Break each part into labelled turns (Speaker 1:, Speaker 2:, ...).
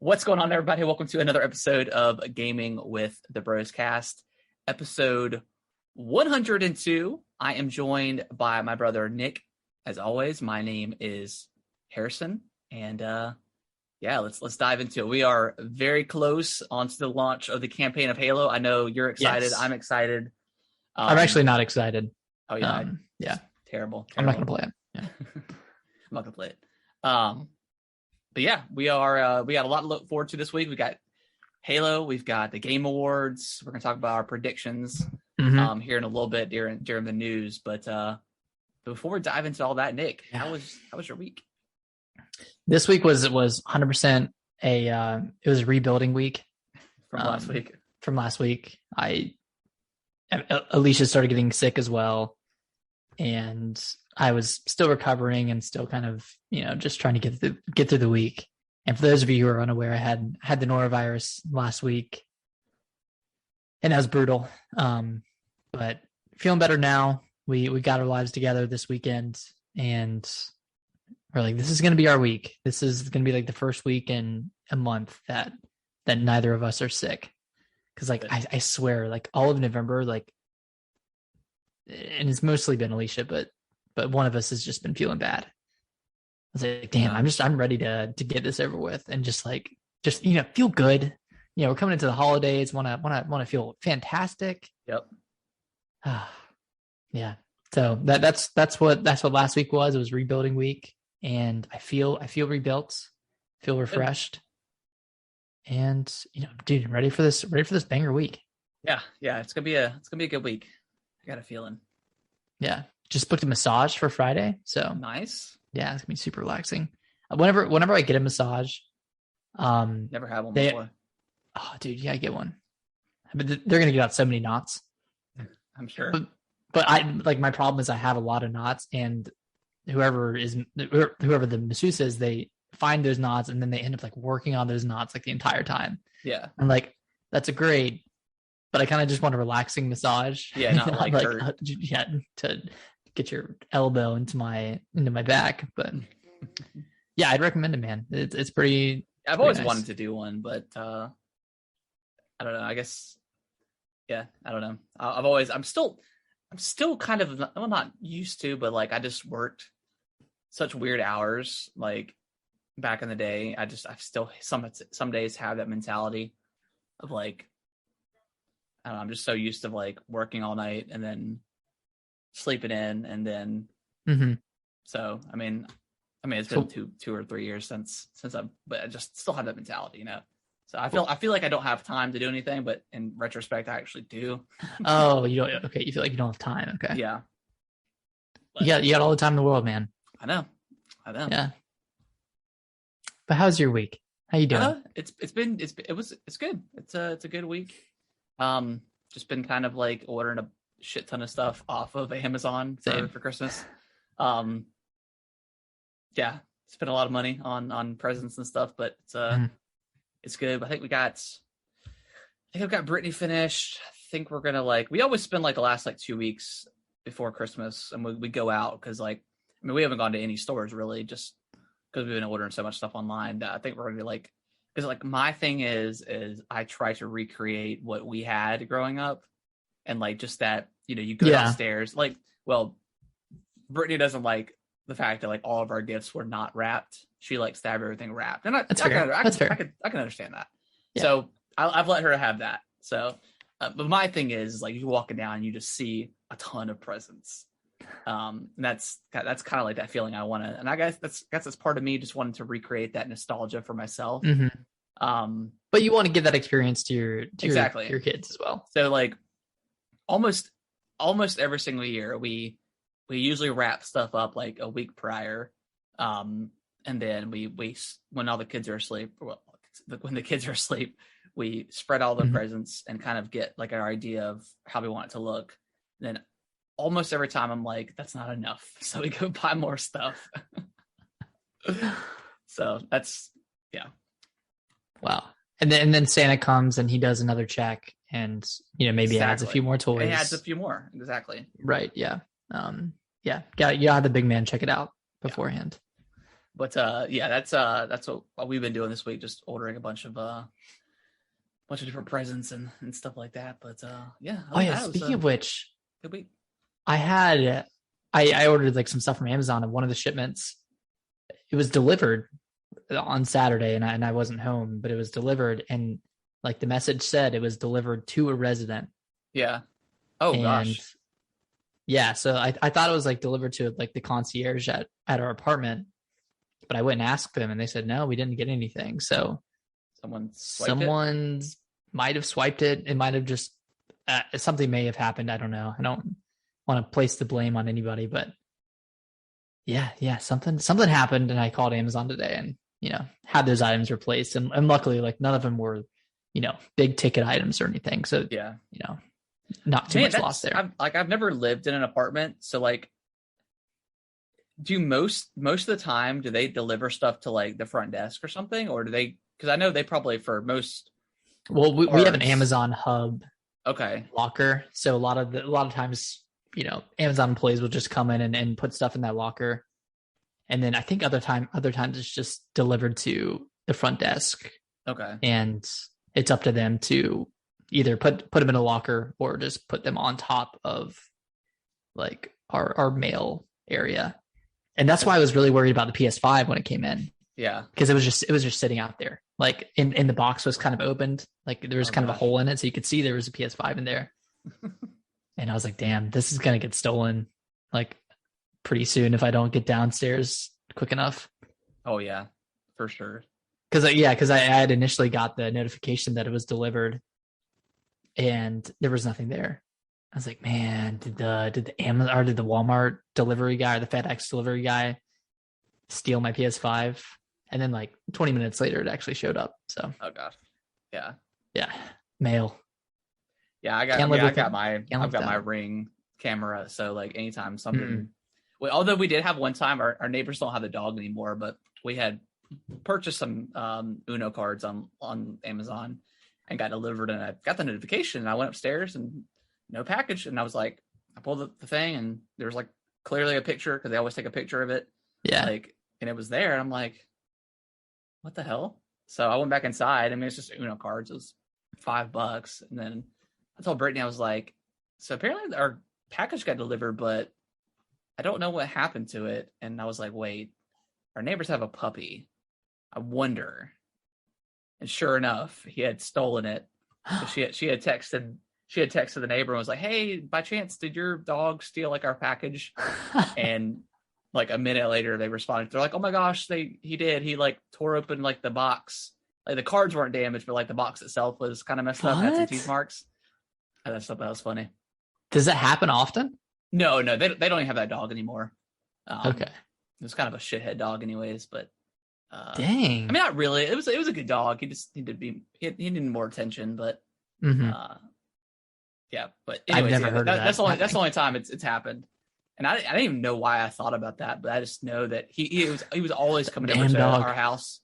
Speaker 1: What's going on, everybody? Welcome to another episode of Gaming with the Bros Cast, episode 102. I am joined by my brother Nick. As always, my name is Harrison, and let's dive into it. We are very close onto the launch of the campaign of Halo. I know you're excited. Yes. I'm excited.
Speaker 2: I'm actually not excited.
Speaker 1: Oh yeah,
Speaker 2: yeah,
Speaker 1: terrible.
Speaker 2: I'm not gonna play it. Yeah.
Speaker 1: I'm not gonna play it. But yeah, we are. We got a lot to look forward to this week. We got Halo. We've got the Game Awards. We're gonna talk about our predictions here in a little bit during the news. But before we dive into all that, Nick, how was your week?
Speaker 2: This week was 100% it was a rebuilding week
Speaker 1: from last week.
Speaker 2: From last week, Alicia started getting sick as well, and I was still recovering and still kind of, just trying to get through the week. And for those of you who are unaware, I had the norovirus last week, and that was brutal. But feeling better now. We got our lives together this weekend, and we're like, this is going to be our week. This is going to be like the first week in a month that neither of us are sick. Because I swear, like all of November, and it's mostly been Alicia, but one of us has just been feeling bad. I was like, damn, I'm ready to get this over with and just feel good. We're coming into the holidays, want to feel fantastic.
Speaker 1: Yep.
Speaker 2: Yeah. So that's what last week was. It was rebuilding week, and I feel rebuilt, feel refreshed. And dude, ready for this banger week. Yeah,
Speaker 1: it's gonna be a good week. I got a feeling.
Speaker 2: Yeah, just booked a massage for Friday, so
Speaker 1: nice.
Speaker 2: Yeah, it's gonna be super relaxing. Whenever I get a massage,
Speaker 1: never had one before.
Speaker 2: Oh, dude, yeah, I get one. But they're gonna get out so many knots.
Speaker 1: I'm sure.
Speaker 2: But my problem is I have a lot of knots, and whoever the masseuse is, they find those knots and then they end up working on those knots the entire time.
Speaker 1: Yeah.
Speaker 2: I'm that's a great, but I kind of just want a relaxing massage.
Speaker 1: Yeah, not hurt.
Speaker 2: To get your elbow into my back. But yeah, I'd recommend it, man. It's pretty.
Speaker 1: I've always wanted to do one, but I don't know. I guess. Yeah, I don't know. I'm still kind of not used to, but I just worked such weird hours back in the day. I still some days have that mentality of I don't know, I'm just so used to working all night and then sleeping in and then so I mean it's been 2 or 3 years since but I just still have that mentality, so I feel like I don't have time to do anything, but in retrospect I actually do.
Speaker 2: Oh, you don't. Okay, you feel like you don't have time. Okay.
Speaker 1: Yeah.
Speaker 2: But, you got all the time in the world, man.
Speaker 1: I know.
Speaker 2: Yeah. But how's your week? How you doing?
Speaker 1: It's good. It's a good week. Just been kind of ordering a shit ton of stuff off of Amazon for Christmas. Yeah, spent a lot of money on presents and stuff, but it's good. I think I've got Brittany finished. I think we're gonna we always spend the last 2 weeks before Christmas, and we go out because we haven't gone to any stores really, just because we've been ordering so much stuff online. That I think we're gonna be because my thing is I try to recreate what we had growing up, and just that you go downstairs Brittany doesn't like the fact that all of our gifts were not wrapped. She likes to have everything wrapped, and
Speaker 2: That's fair.
Speaker 1: I can understand that. Yeah. So I've let her have that. So, but my thing is you're walking down and you just see a ton of presents. And that's kind of that feeling I want to, and I guess that's part of me just wanting to recreate that nostalgia for myself.
Speaker 2: But you want to give that experience to your kids as well.
Speaker 1: So almost every single year we usually wrap stuff up a week prior, and then we when all the kids are asleep, when the kids are asleep, we spread all the presents and kind of get our idea of how we want it to look. And then almost every time I'm that's not enough, so we go buy more stuff. So that's
Speaker 2: wow. And then Santa comes and he does another check and maybe adds a few more toys.
Speaker 1: He adds a few more, exactly.
Speaker 2: Right. Yeah. You have the big man check it out beforehand.
Speaker 1: But yeah, that's what we've been doing this week, just ordering a bunch of different presents and stuff like that. But yeah,
Speaker 2: Oh
Speaker 1: other than
Speaker 2: yeah,
Speaker 1: that, it was
Speaker 2: speaking
Speaker 1: a
Speaker 2: of which,
Speaker 1: good week.
Speaker 2: I ordered like some stuff from Amazon, and one of the shipments, it was delivered on Saturday, and I wasn't home, but it was delivered, and like the message said, it was delivered to a resident.
Speaker 1: Yeah. Oh
Speaker 2: And
Speaker 1: gosh.
Speaker 2: yeah, so I thought it was like delivered to like the concierge at our apartment, but I went and asked them, and they said no, we didn't get anything. So
Speaker 1: Someone swiped it.
Speaker 2: someone's might have swiped it. It might have just something may have happened. I don't know. I don't want to place the blame on anybody, but yeah, something happened, and I called Amazon today, and had those items replaced, and luckily, like none of them were, big ticket items or anything. So
Speaker 1: Yeah.
Speaker 2: not too
Speaker 1: Man,
Speaker 2: much loss there.
Speaker 1: I've never lived in an apartment, so like, do most of the time do they deliver stuff to like the front desk or something, or do they? Because I know they probably for most.
Speaker 2: Well, we have an
Speaker 1: cards-
Speaker 2: Amazon hub
Speaker 1: Okay.
Speaker 2: locker, so a lot of times, Amazon employees will just come in and put stuff in that locker, and then I think other times it's just delivered to the front desk,
Speaker 1: Okay.
Speaker 2: and it's up to them to either put them in a locker or just put them on top of like our mail area. And that's why I was really worried about the PS5 when it came in.
Speaker 1: Yeah.
Speaker 2: Because it was just sitting out there. Like in the box was kind of opened. Like there was kind of a hole in it, so you could see there was a PS5 in there. And I was like, damn, this is gonna get stolen like pretty soon if I don't get downstairs quick enough.
Speaker 1: Oh yeah, for sure.
Speaker 2: Because I had initially got the notification that it was delivered, and there was nothing there. I was like, man, did the Amazon or did the Walmart delivery guy or the FedEx delivery guy steal my PS5? And then like 20 minutes later, it actually showed up. So,
Speaker 1: oh gosh, yeah,
Speaker 2: mail.
Speaker 1: Yeah, I've got my Ring camera, so like anytime something. Well, although we did have one time, our neighbors don't have the dog anymore, but we had purchased some Uno cards on Amazon and got delivered, and I got the notification, and I went upstairs and no package, and I was like, I pulled the thing, and there was like clearly a picture because they always take a picture of it, like, and it was there, and I'm like, what the hell? So I went back inside. I mean, it's just Uno cards. It was $5, and then I told Brittany, I was like, so apparently our package got delivered, but I don't know what happened to it. And I was like, wait, our neighbors have a puppy. I wonder. And sure enough, he had stolen it. So she had texted the neighbor and was like, hey, by chance, did your dog steal like our package? And like a minute later, they responded. They're like, oh my gosh, he did. He like tore open like the box. Like the cards weren't damaged, but like the box itself was kind of messed up. Had some teeth marks. I thought that was funny.
Speaker 2: Does that happen often?
Speaker 1: No, they don't even have that dog anymore.
Speaker 2: Okay.
Speaker 1: It was kind of a shithead dog anyways, but
Speaker 2: dang.
Speaker 1: I mean, not really. It was a good dog. He just needed he needed more attention, but yeah. But anyways,
Speaker 2: I've never heard of that.
Speaker 1: That's the only time it's happened. And I didn't even know why I thought about that, but I just know that he was always coming over to our house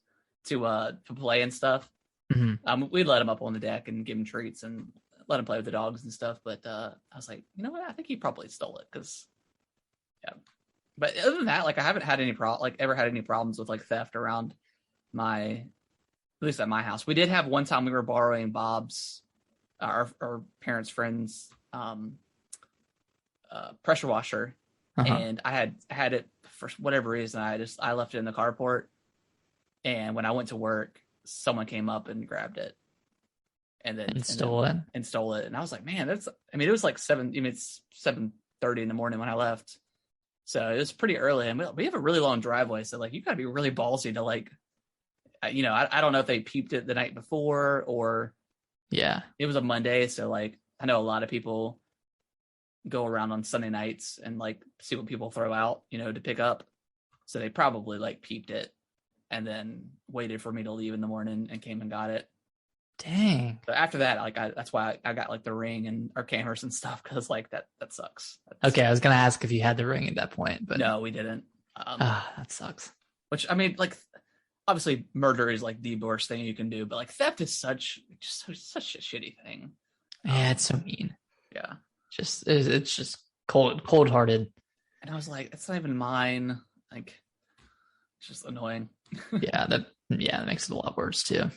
Speaker 1: to play and stuff. We'd let him up on the deck and give him treats and let him play with the dogs and stuff. But I was like, you know what? I think he probably stole it because, yeah. But other than that, like I haven't had any ever had any problems with like theft around at least at my house. We did have one time we were borrowing Bob's, our parents' friends' pressure washer, and I had it for whatever reason. I left it in the carport, and when I went to work, someone came up and grabbed it. And then stole it. And I was like, man, it was like it's 7:30 in the morning when I left. So it was pretty early. And we have a really long driveway. So like, you gotta be really ballsy to like, I don't know if they peeped it the night before or it was a Monday. So like, I know a lot of people go around on Sunday nights and like see what people throw out, to pick up. So they probably like peeped it and then waited for me to leave in the morning and came and got it.
Speaker 2: Dang.
Speaker 1: So after that, like that's why I got like the Ring and our cameras and stuff because like that sucks.
Speaker 2: Okay, I was gonna ask if you had the Ring at that point, but
Speaker 1: no, we didn't.
Speaker 2: That sucks.
Speaker 1: Which I mean, like obviously murder is like the worst thing you can do, but like theft is such a shitty thing.
Speaker 2: Yeah, it's so mean.
Speaker 1: Yeah,
Speaker 2: it's just cold hearted.
Speaker 1: And I was like, it's not even mine. Like, It's just annoying.
Speaker 2: That makes it a lot worse too.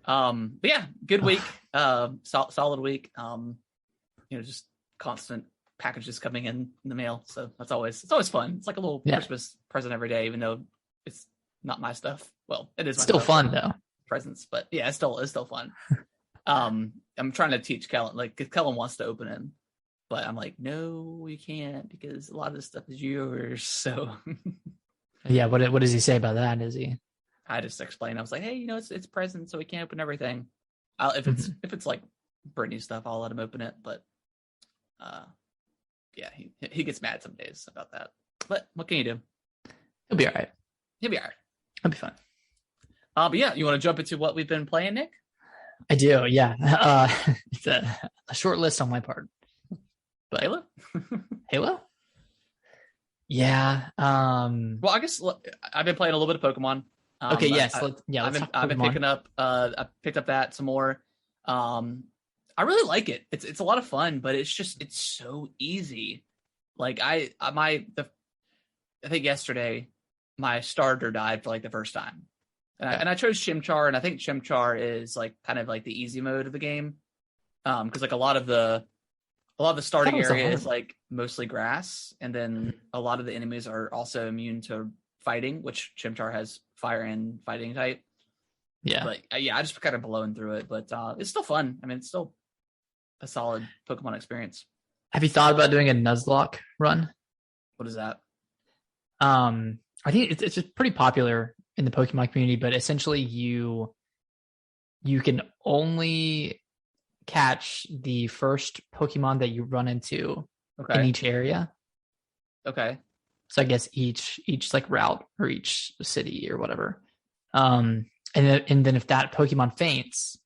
Speaker 1: But yeah, good week. Solid week. Just constant packages coming in the mail. So it's always fun. It's like a little Christmas present every day, even though it's not my stuff. Well, it is my
Speaker 2: still
Speaker 1: stuff,
Speaker 2: fun though.
Speaker 1: Presents, but yeah, it's still fun. I'm trying to teach Kellen, like, because Kellen wants to open it, but I'm like, no, you can't, because a lot of this stuff is yours. So
Speaker 2: yeah, what does he say about that? Is he?
Speaker 1: I just explained. I was like, hey, it's present, so we can't open everything. If it's like Brittany stuff, I'll let him open it. But yeah, he gets mad some days about that. But what can you do?
Speaker 2: He'll be all right.
Speaker 1: He'll be all right.
Speaker 2: He'll be fine.
Speaker 1: But yeah, you want to jump into what we've been playing, Nick?
Speaker 2: I do. Yeah. It's a short list on my part. But
Speaker 1: Halo?
Speaker 2: Halo? Yeah.
Speaker 1: Well, I guess I've been playing a little bit of Pokemon.
Speaker 2: Okay. Yes.
Speaker 1: I've been picking up. I picked up that some more. I really like it. It's a lot of fun, but it's so easy. Like I think yesterday my starter died for like the first time, and I chose Chimchar, and I think Chimchar is like kind of like the easy mode of the game, because like a lot of the starting area is like mostly grass, and then a lot of the enemies are also immune to fighting, which Chimchar has fire and fighting type.
Speaker 2: Yeah.
Speaker 1: But I just kind of blown through it, but it's still fun. I mean, it's still a solid Pokemon experience.
Speaker 2: Have you thought about doing a Nuzlocke run?
Speaker 1: What is that?
Speaker 2: I think it's just pretty popular in the Pokemon community, but essentially you can only catch the first Pokemon that you run into in each area.
Speaker 1: Okay.
Speaker 2: So I guess each like route or each city or whatever. And then if that Pokemon faints,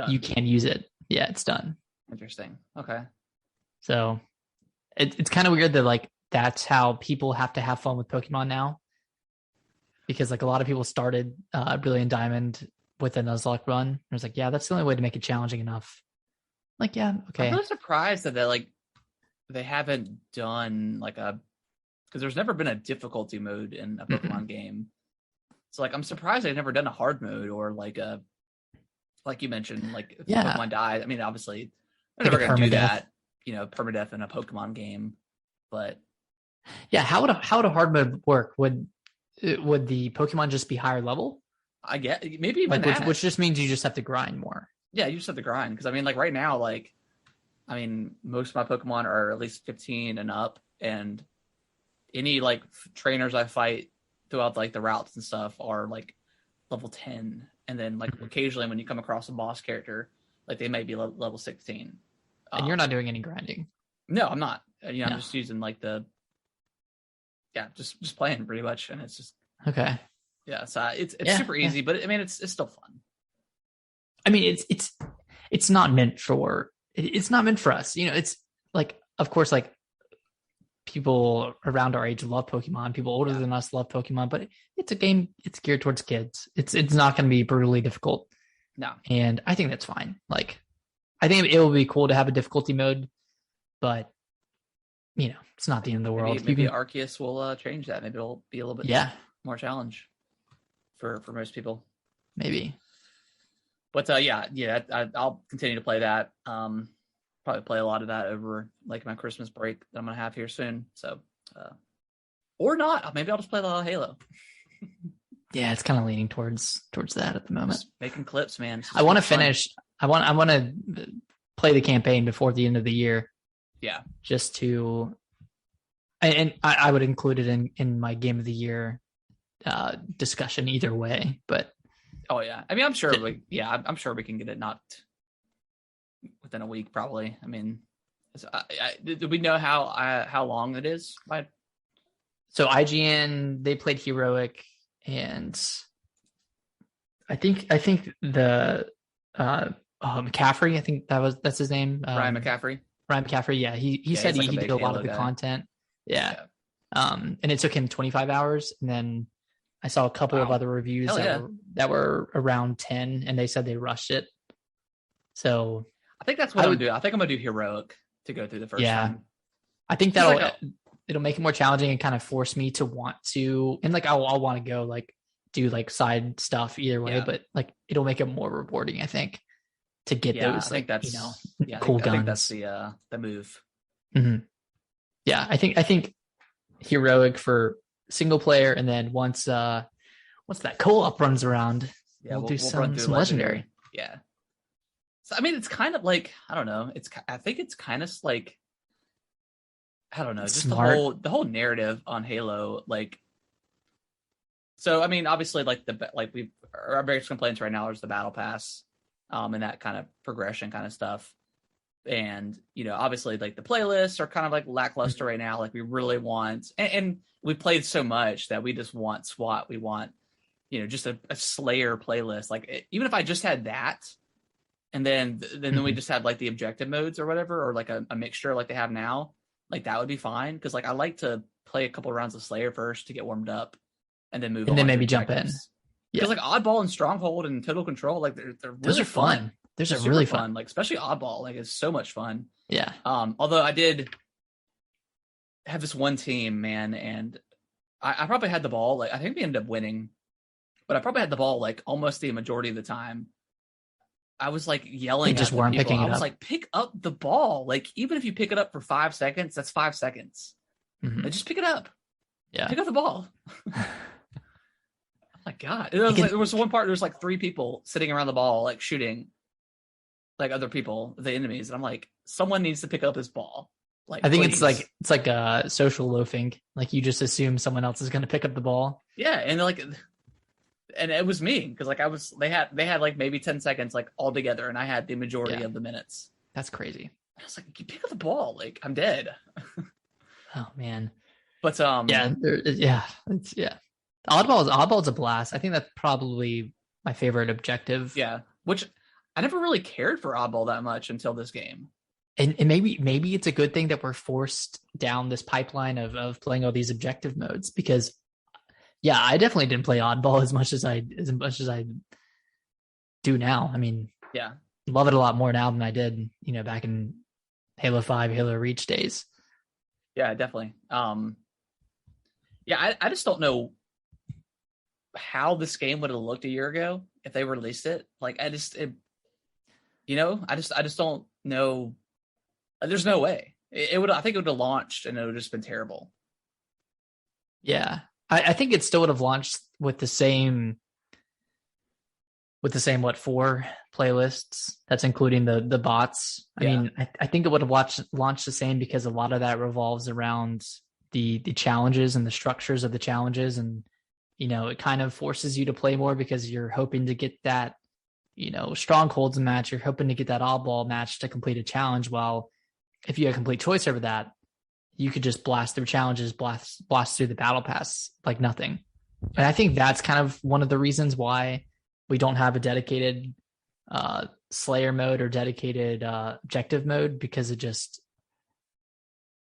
Speaker 2: you can't use it. Yeah, it's done.
Speaker 1: Interesting. Okay.
Speaker 2: So it's kind of weird that like that's how people have to have fun with Pokemon now. Because like a lot of people started Brilliant Diamond with a Nuzlocke run. I was like, yeah, that's the only way to make it challenging enough. Like, yeah, okay.
Speaker 1: I'm really surprised that they haven't done like because there's never been a difficulty mode in a Pokemon game. So like I'm surprised they've never done a hard mode or like you mentioned, like if Pokemon dies. I mean, obviously they're never gonna do that, permadeath in a Pokemon game. But
Speaker 2: yeah, how would a hard mode work? Would the Pokemon just be higher level?
Speaker 1: I get maybe even
Speaker 2: which just means you just have to grind more.
Speaker 1: Yeah, you just have to grind, because I mean, like right now, most of my Pokemon are at least 15 and up, and any like trainers I fight throughout like the routes and stuff are like level 10, and then like occasionally when you come across a boss character, like they might be level 16.
Speaker 2: And you're not doing any grinding.
Speaker 1: No, I'm not. I'm just using like just playing pretty much, and it's just
Speaker 2: okay.
Speaker 1: Yeah, so it's super easy, but I mean it's still fun.
Speaker 2: I mean it's not meant for us. It's like, of course, like people around our age love Pokemon. People older than us love Pokemon, but it's a game. It's geared towards kids. It's not going to be brutally difficult.
Speaker 1: No,
Speaker 2: and I think that's fine. Like, I think it will be cool to have a difficulty mode, but it's not the end of the world.
Speaker 1: Maybe Arceus will change that. Maybe it'll be a little bit more challenge for most people.
Speaker 2: Maybe.
Speaker 1: But I'll continue to play that. Probably play a lot of that over like my Christmas break that I'm gonna have here soon. So, or not. Maybe I'll just play a lot of Halo.
Speaker 2: Yeah, it's kind of leaning towards that at the moment.
Speaker 1: Just making clips, man.
Speaker 2: I want to finish. I want to play the campaign before the end of the year.
Speaker 1: Yeah,
Speaker 2: just to, and I would include it in my game of the year discussion either way. But
Speaker 1: oh yeah, I mean, I'm sure we can get it knocked within a week, probably. I mean, do we know how long it is?
Speaker 2: So IGN, they played Heroic, and I think the McCaffrey, I think that's his name.
Speaker 1: Ryan McCaffrey.
Speaker 2: Ryan McCaffrey, yeah. He said he did a lot of the content. Yeah. And it took him 25 hours, and then I saw a couple of other reviews that were around 10, and they said they rushed it. So
Speaker 1: I think that's what I'm gonna do. I think I'm gonna do Heroic to go through the first time.
Speaker 2: I think that'll it'll make it more challenging and kind of force me to want to, and like I'll want to go like do like side stuff either way, but like it'll make it more rewarding, I think, to get those like cool guns.
Speaker 1: I think that's the move.
Speaker 2: Mm-hmm. Yeah, I think heroic for single player, and then once that co-op runs around, we'll do some legendary.
Speaker 1: Yeah. So I mean, it's kind of like, I don't know. I think it's kind of like, I don't know, just smart. the whole narrative on Halo, like. So I mean, obviously, like our biggest complaints right now is the battle pass, and that kind of progression kind of stuff. And, obviously, like the playlists are kind of like lackluster right now. Like we really want, and we played so much that we just want SWAT. We want, just a Slayer playlist. Like even if I just had that, and then we just had like the objective modes or whatever, or like a mixture like they have now, like that would be fine. Cause like I like to play a couple of rounds of Slayer first to get warmed up and then move on.
Speaker 2: And then maybe jump in.
Speaker 1: Because like Oddball and Stronghold and Total Control, like they're really
Speaker 2: those are fun. Those are really fun.
Speaker 1: Like especially Oddball, like it's so much fun.
Speaker 2: Yeah.
Speaker 1: Although I did have this one team, man, and I probably had the ball. Like I think we ended up winning, but I probably had the ball like almost the majority of the time. I was like yelling.
Speaker 2: They just weren't picking it up.
Speaker 1: I was like, pick up the ball. Like even if you pick it up for 5 seconds, that's 5 seconds.
Speaker 2: Mm-hmm.
Speaker 1: Like, just pick it up.
Speaker 2: Yeah.
Speaker 1: Pick up the ball. My God. There was one part, there was like 3 people sitting around the ball, like shooting like other people, the enemies. And I'm like, someone needs to pick up this ball. Like,
Speaker 2: I think
Speaker 1: please.
Speaker 2: it's like social loafing. Like you just assume someone else is going to pick up the ball.
Speaker 1: Yeah. And it was me. Cause like they had like maybe 10 seconds, like all together. And I had the majority of the minutes.
Speaker 2: That's crazy.
Speaker 1: I was like, you pick up the ball. Like I'm dead.
Speaker 2: Oh man.
Speaker 1: But
Speaker 2: Oddball's a blast. I think that's probably my favorite objective.
Speaker 1: Yeah, which I never really cared for Oddball that much until this game.
Speaker 2: And maybe it's a good thing that we're forced down this pipeline of playing all these objective modes, because I definitely didn't play Oddball as much as I do now. I mean, love it a lot more now than I did, back in Halo 5, Halo Reach days.
Speaker 1: Yeah, definitely. I just don't know how this game would have looked a year ago if they released it. Like I just don't know. There's no way it would. I think it would have launched and it would have just been terrible.
Speaker 2: Yeah, I think it still would have launched with the same 4 playlists. That's including the bots. I mean, I think it would have launched the same, because a lot of that revolves around the challenges and the structures of the challenges, and it kind of forces you to play more because you're hoping to get that strongholds match. You're hoping to get that oddball match to complete a challenge. While if you had complete choice over that, you could just blast through challenges, blast through the battle pass like nothing. And I think that's kind of one of the reasons why we don't have a dedicated Slayer mode or dedicated objective mode, because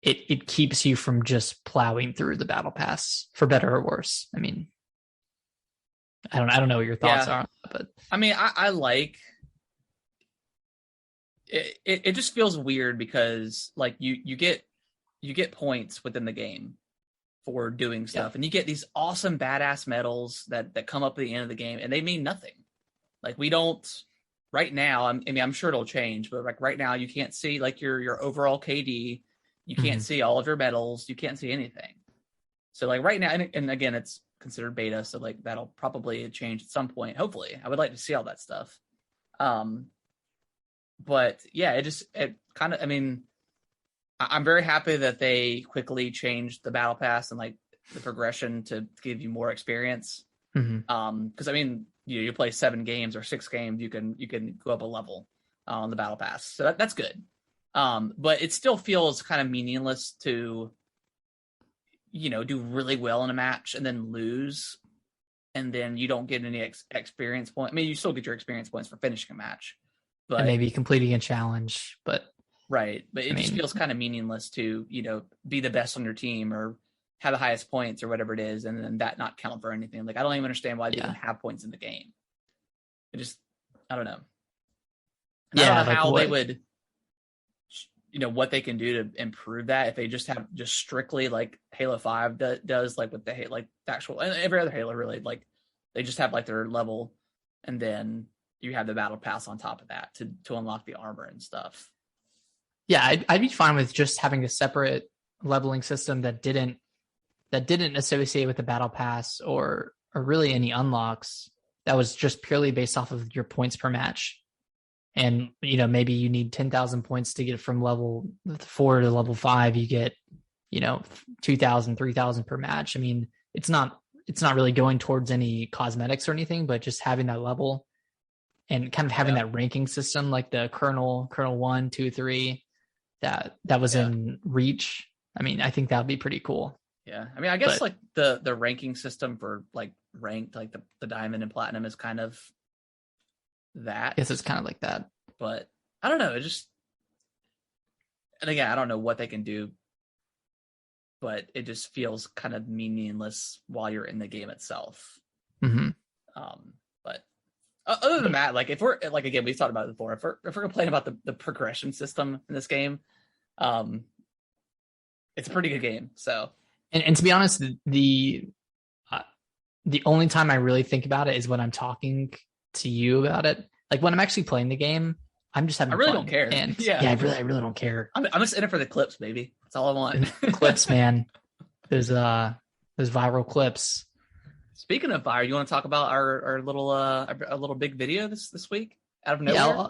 Speaker 2: it keeps you from just plowing through the battle pass, for better or worse. I mean, I don't know what your thoughts are, but
Speaker 1: I mean, I like it. It just feels weird because like you get points within the game for doing stuff, and you get these awesome badass medals that come up at the end of the game, and they mean nothing. Like we don't right now. I mean, I'm sure it'll change, but like right now, you can't see like your overall KD. You can't see all of your medals. You can't see anything. So like right now, and again, it's considered beta, so like that'll probably change at some point. Hopefully, I would like to see all that stuff. But yeah, it kind of. I mean, I'm very happy that they quickly changed the battle pass and like the progression to give you more experience. Because I mean, you play 7 games or 6 games, you can go up a level on the battle pass, so that's good. But it still feels kind of meaningless to, do really well in a match and then lose, and then you don't get any experience point. I mean, you still get your experience points for finishing a match, but
Speaker 2: and maybe completing a challenge, but
Speaker 1: right. But it just feels kind of meaningless to, be the best on your team or have the highest points or whatever it is, and then that not count for anything. Like, I don't even understand why they even have points in the game. I don't know. And I don't know how they would what they can do to improve that if they just have just strictly like Halo 5 does, like with the like the actual, and every other Halo really, like they just have like their level, and then you have the battle pass on top of that to unlock the armor and stuff.
Speaker 2: Yeah, I'd be fine with just having a separate leveling system that didn't associate with the battle pass or really any unlocks. That was just purely based off of your points per match. And, maybe you need 10,000 points to get from level 4 to level 5. You get, 2,000, 3,000 per match. I mean, it's not really going towards any cosmetics or anything, but just having that level and kind of having that ranking system, like the Kernel 1, 2, 3, that was in Reach. I mean, I think that would be pretty cool.
Speaker 1: Yeah. I mean, I guess like the ranking system for like ranked, like the diamond and platinum is kind of that.
Speaker 2: I guess it's kind of like that.
Speaker 1: But I don't know. And again, I don't know what they can do, but it just feels kind of meaningless while you're in the game itself.
Speaker 2: Mm-hmm.
Speaker 1: But other than that, like if we're like, again, we've talked about it before, if we're complaining about the progression system in this game, it's a pretty good game. So,
Speaker 2: and to be honest, the only time I really think about it is when I'm talking to you about it. Like when I'm actually playing the game, I'm just having
Speaker 1: I really
Speaker 2: fun.
Speaker 1: don't care.
Speaker 2: And I really don't care.
Speaker 1: I'm just in it for the clips, baby. That's all I want.
Speaker 2: Clips, man. Those viral clips.
Speaker 1: Speaking of viral, you want to talk about our little big video this week out of nowhere?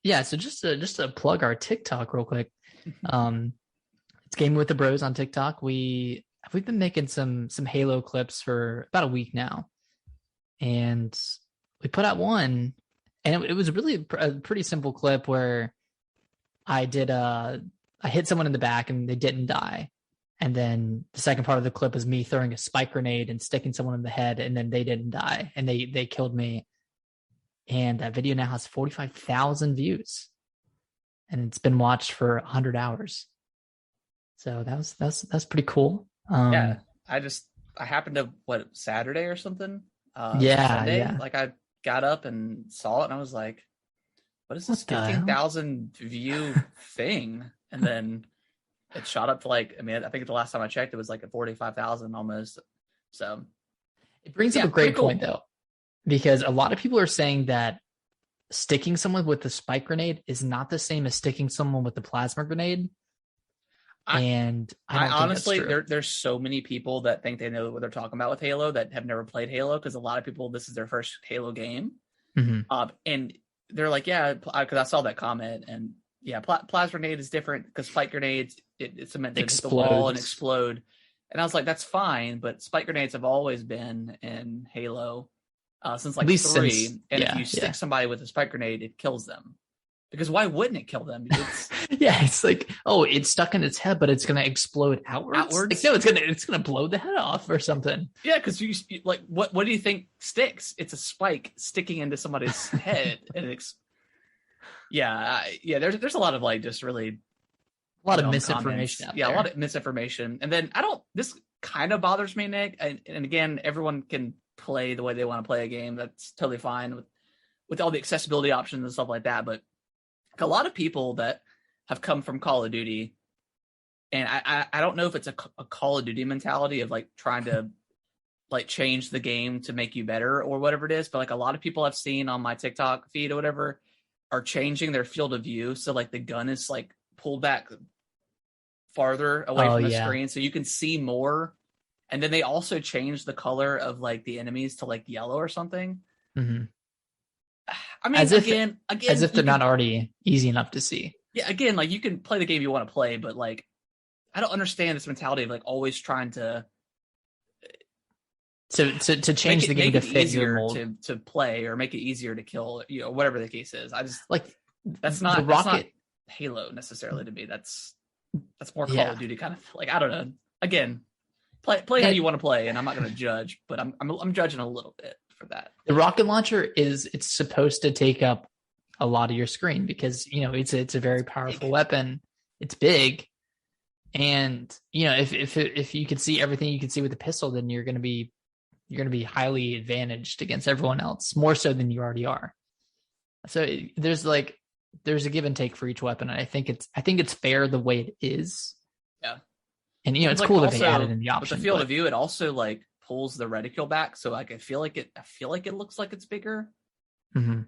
Speaker 2: Yeah. So just to plug our TikTok real quick. It's Gaming with the Bros on TikTok. We've been making some Halo clips for about a week now, and we put out one, and it was really a pretty simple clip where I hit someone in the back and they didn't die. And then the second part of the clip is me throwing a spike grenade and sticking someone in the head, and then they didn't die and they killed me. And that video now has 45,000 views, and it's been watched for 100 hours. So that's pretty cool.
Speaker 1: I happened to Saturday or something. Sunday,
Speaker 2: yeah.
Speaker 1: Like I got up and saw it, and I was like, "What is this 15,000 view thing?" And then it shot up to I think the last time I checked, it was like at 45,000 almost. So
Speaker 2: it brings up a great point though, because a lot of people are saying that sticking someone with the spike grenade is not the same as sticking someone with the plasma grenade. I
Speaker 1: honestly, there's so many people that think they know what they're talking about with Halo that have never played Halo, because a lot of people, this is their first Halo game.
Speaker 2: Mm-hmm.
Speaker 1: And they're like, yeah, because I saw that comment, and yeah, plasma grenade is different because spike grenades, it's meant to hit the wall and explode. And I was like, that's fine, but spike grenades have always been in Halo since like 3. If you stick somebody with a spike grenade, it kills them. Because why wouldn't it kill them?
Speaker 2: It's like, oh, it's stuck in its head, but it's gonna explode outwards. Like, no, it's gonna blow the head off or something.
Speaker 1: Yeah, because you like, what do you think sticks? It's a spike sticking into somebody's head, and there's a lot of just really
Speaker 2: a lot of misinformation out there.
Speaker 1: A lot of misinformation. And then this kind of bothers me, Nick. And again, everyone can play the way they want to play a game. That's totally fine with all the accessibility options and stuff like that. But a lot of people that have come from Call of Duty, and I don't know if it's a Call of Duty mentality of trying to change the game to make you better or whatever it is, but a lot of people I've seen on my TikTok feed or whatever are changing their field of view, so the gun is pulled back farther away from the screen so you can see more, and then they also change the color of the enemies to yellow or something.
Speaker 2: Mm-hmm.
Speaker 1: I mean,
Speaker 2: as if they're not already easy enough to see.
Speaker 1: Yeah, again, you can play the game you want to play, but I don't understand this mentality of always trying to
Speaker 2: change the game to fit your mold,
Speaker 1: to play, or make it easier to kill, whatever the case is. I just that's not Halo necessarily to me. That's more Call of Duty kind of I don't know. Again, play how you want to play, and I'm not going to judge, but I'm judging a little bit for that.
Speaker 2: The rocket launcher it's supposed to take up a lot of your screen because it's a very powerful weapon. It's big, and if you can see everything you can see with the pistol, then you're going to be highly advantaged against everyone else, more so than you already are. So there's there's a give and take for each weapon, and I think it's fair the way it is.
Speaker 1: Yeah.
Speaker 2: And it's
Speaker 1: like
Speaker 2: cool that
Speaker 1: also,
Speaker 2: they added in the option.
Speaker 1: With the field of view, it also like pulls the reticule back, so like I feel like it looks like it's bigger.
Speaker 2: Mm-hmm.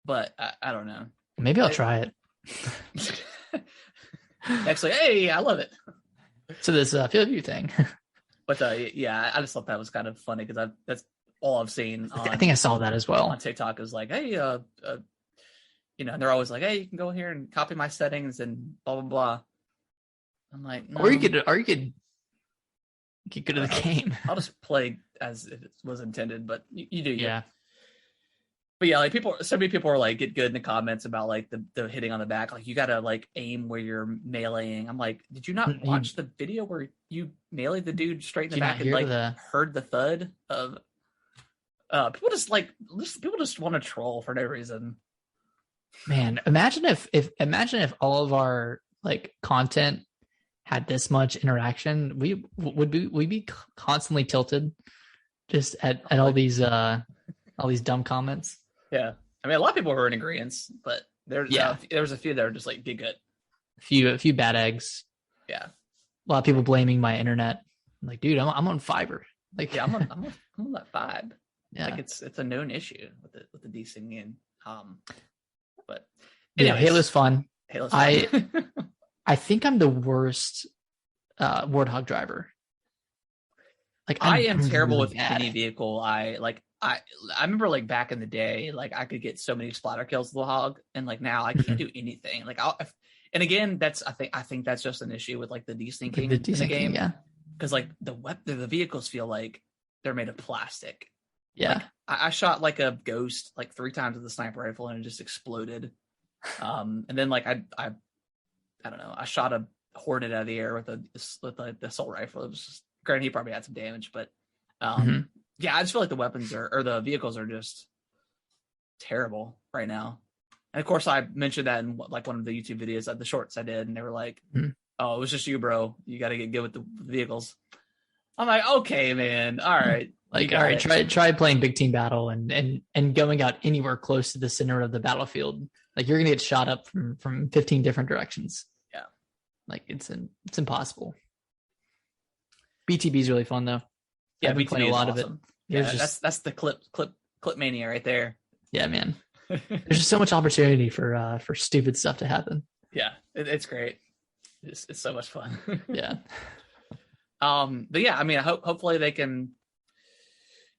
Speaker 1: But I don't know.
Speaker 2: Maybe I'll try it.
Speaker 1: Actually, hey, I love it.
Speaker 2: So this field of view thing.
Speaker 1: But yeah, I just thought that was kind of funny because that's all I've seen.
Speaker 2: I think I saw that as well
Speaker 1: on TikTok. Is like, hey, and they're always like, hey, you can go here and copy my settings and blah blah blah. I'm like, no.
Speaker 2: or you could go to the game.
Speaker 1: I'll just play as it was intended, but you do,
Speaker 2: yeah.
Speaker 1: But yeah, like so many people are like, get good in the comments about like the hitting on the back. Like you gotta like aim where you're meleeing. I'm like, did you not watch the video where you meleeed the dude straight in the back and like heard the thud of? People just want to troll for no reason.
Speaker 2: Man, imagine if all of our like content had this much interaction, we'd be constantly tilted just at all these dumb comments.
Speaker 1: Yeah, I mean, a lot of people were in agreement, but there was a few that were just like, get good.
Speaker 2: A few bad eggs.
Speaker 1: Yeah,
Speaker 2: a lot of people blaming my internet. I'm like, dude, I'm on fiber. Like,
Speaker 1: yeah, I'm on that vibe.
Speaker 2: Yeah,
Speaker 1: like it's a known issue with the desync. But
Speaker 2: anyways, yeah, Halo's fun.
Speaker 1: Halo's fun.
Speaker 2: I think I'm the worst Warthog driver. Like
Speaker 1: I am terrible really with any vehicle. I remember like back in the day, like I could get so many splatter kills with the hog, and like now I can't do anything. Like and again, I think that's just an issue with like the desyncing in the game.
Speaker 2: Yeah,
Speaker 1: because like the vehicles feel like they're made of plastic.
Speaker 2: Yeah,
Speaker 1: like, I shot like a ghost like 3 times with the sniper rifle and it just exploded. And then like I don't know, I shot a Hornet out of the air with the assault rifle. It was just, granted, he probably had some damage, but yeah, I just feel like the weapons or the vehicles are just terrible right now. And of course, I mentioned that in like one of the YouTube videos, the shorts I did, and they were like, "Oh, it was just you, bro. You got to get good with the vehicles." I'm like, "Okay, man. All right."
Speaker 2: Like, all right, try playing big team battle and going out anywhere close to the center of the battlefield. Like you're gonna get shot up from 15 different directions.
Speaker 1: Yeah,
Speaker 2: like it's impossible. BTB is really fun though.
Speaker 1: Yeah, I've been playing a lot
Speaker 2: awesome.
Speaker 1: of it. Yeah, that's the clip mania right there.
Speaker 2: Yeah, man. There's just so much opportunity for stupid stuff to happen.
Speaker 1: Yeah, it's great. It's so much fun.
Speaker 2: Yeah.
Speaker 1: But yeah, I mean, hopefully they can.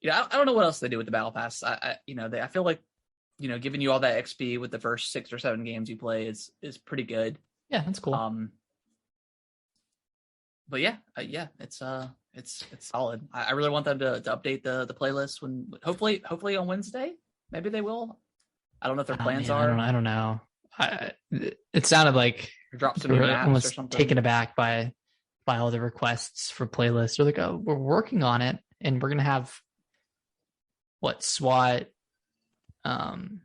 Speaker 1: I don't know what else they do with the battle pass. I feel like, giving you all that XP with the first 6 or 7 games you play is pretty good.
Speaker 2: Yeah, that's cool.
Speaker 1: But yeah, it's solid. I really want them to update the playlist when hopefully on Wednesday. Maybe they will. I don't know if their plans are.
Speaker 2: I don't know. It sounded like
Speaker 1: drop some new maps or something.
Speaker 2: Taken aback by all the requests for playlists. They're like, oh, we're working on it, and we're gonna have SWAT, and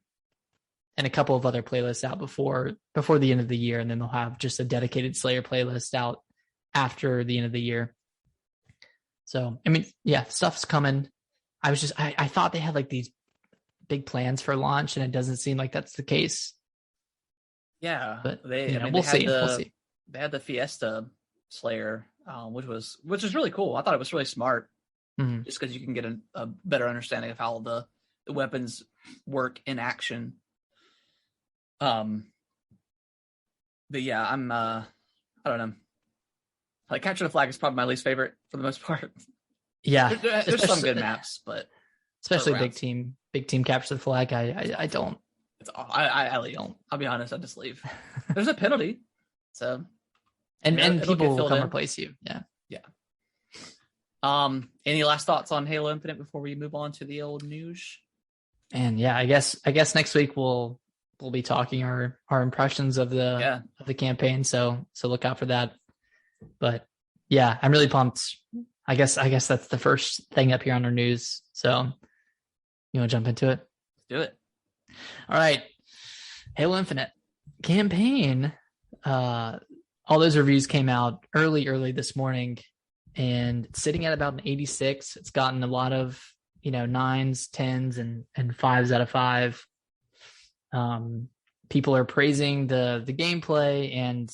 Speaker 2: a couple of other playlists out before the end of the year, and then they'll have just a dedicated Slayer playlist out after the end of the year. So, I mean, yeah, stuff's coming. I thought they had like these big plans for launch, and it doesn't seem like that's the case.
Speaker 1: Yeah,
Speaker 2: but
Speaker 1: we'll see. They had the Fiesta Slayer, which is really cool. I thought it was really smart, just because you can get a better understanding of how the weapons work in action. But yeah, I don't know. Like Capture the Flag is probably my least favorite for the most part.
Speaker 2: Yeah,
Speaker 1: there's some good maps, but
Speaker 2: especially big team Capture the Flag. I don't.
Speaker 1: I don't. I'll be honest. I just leave. There's a penalty, so
Speaker 2: and people will come replace you. Yeah.
Speaker 1: Any last thoughts on Halo Infinite before we move on to the old news?
Speaker 2: And yeah, I guess next week we'll be talking our impressions of the campaign. So look out for that. But yeah, I'm really pumped. I guess that's the first thing up here on our news. So you want to jump into it?
Speaker 1: Let's do it.
Speaker 2: All right. Halo Infinite campaign. All those reviews came out early this morning, and it's sitting at about an 86. It's gotten a lot of 9s, 10s, and 5s out of 5. people are praising the gameplay and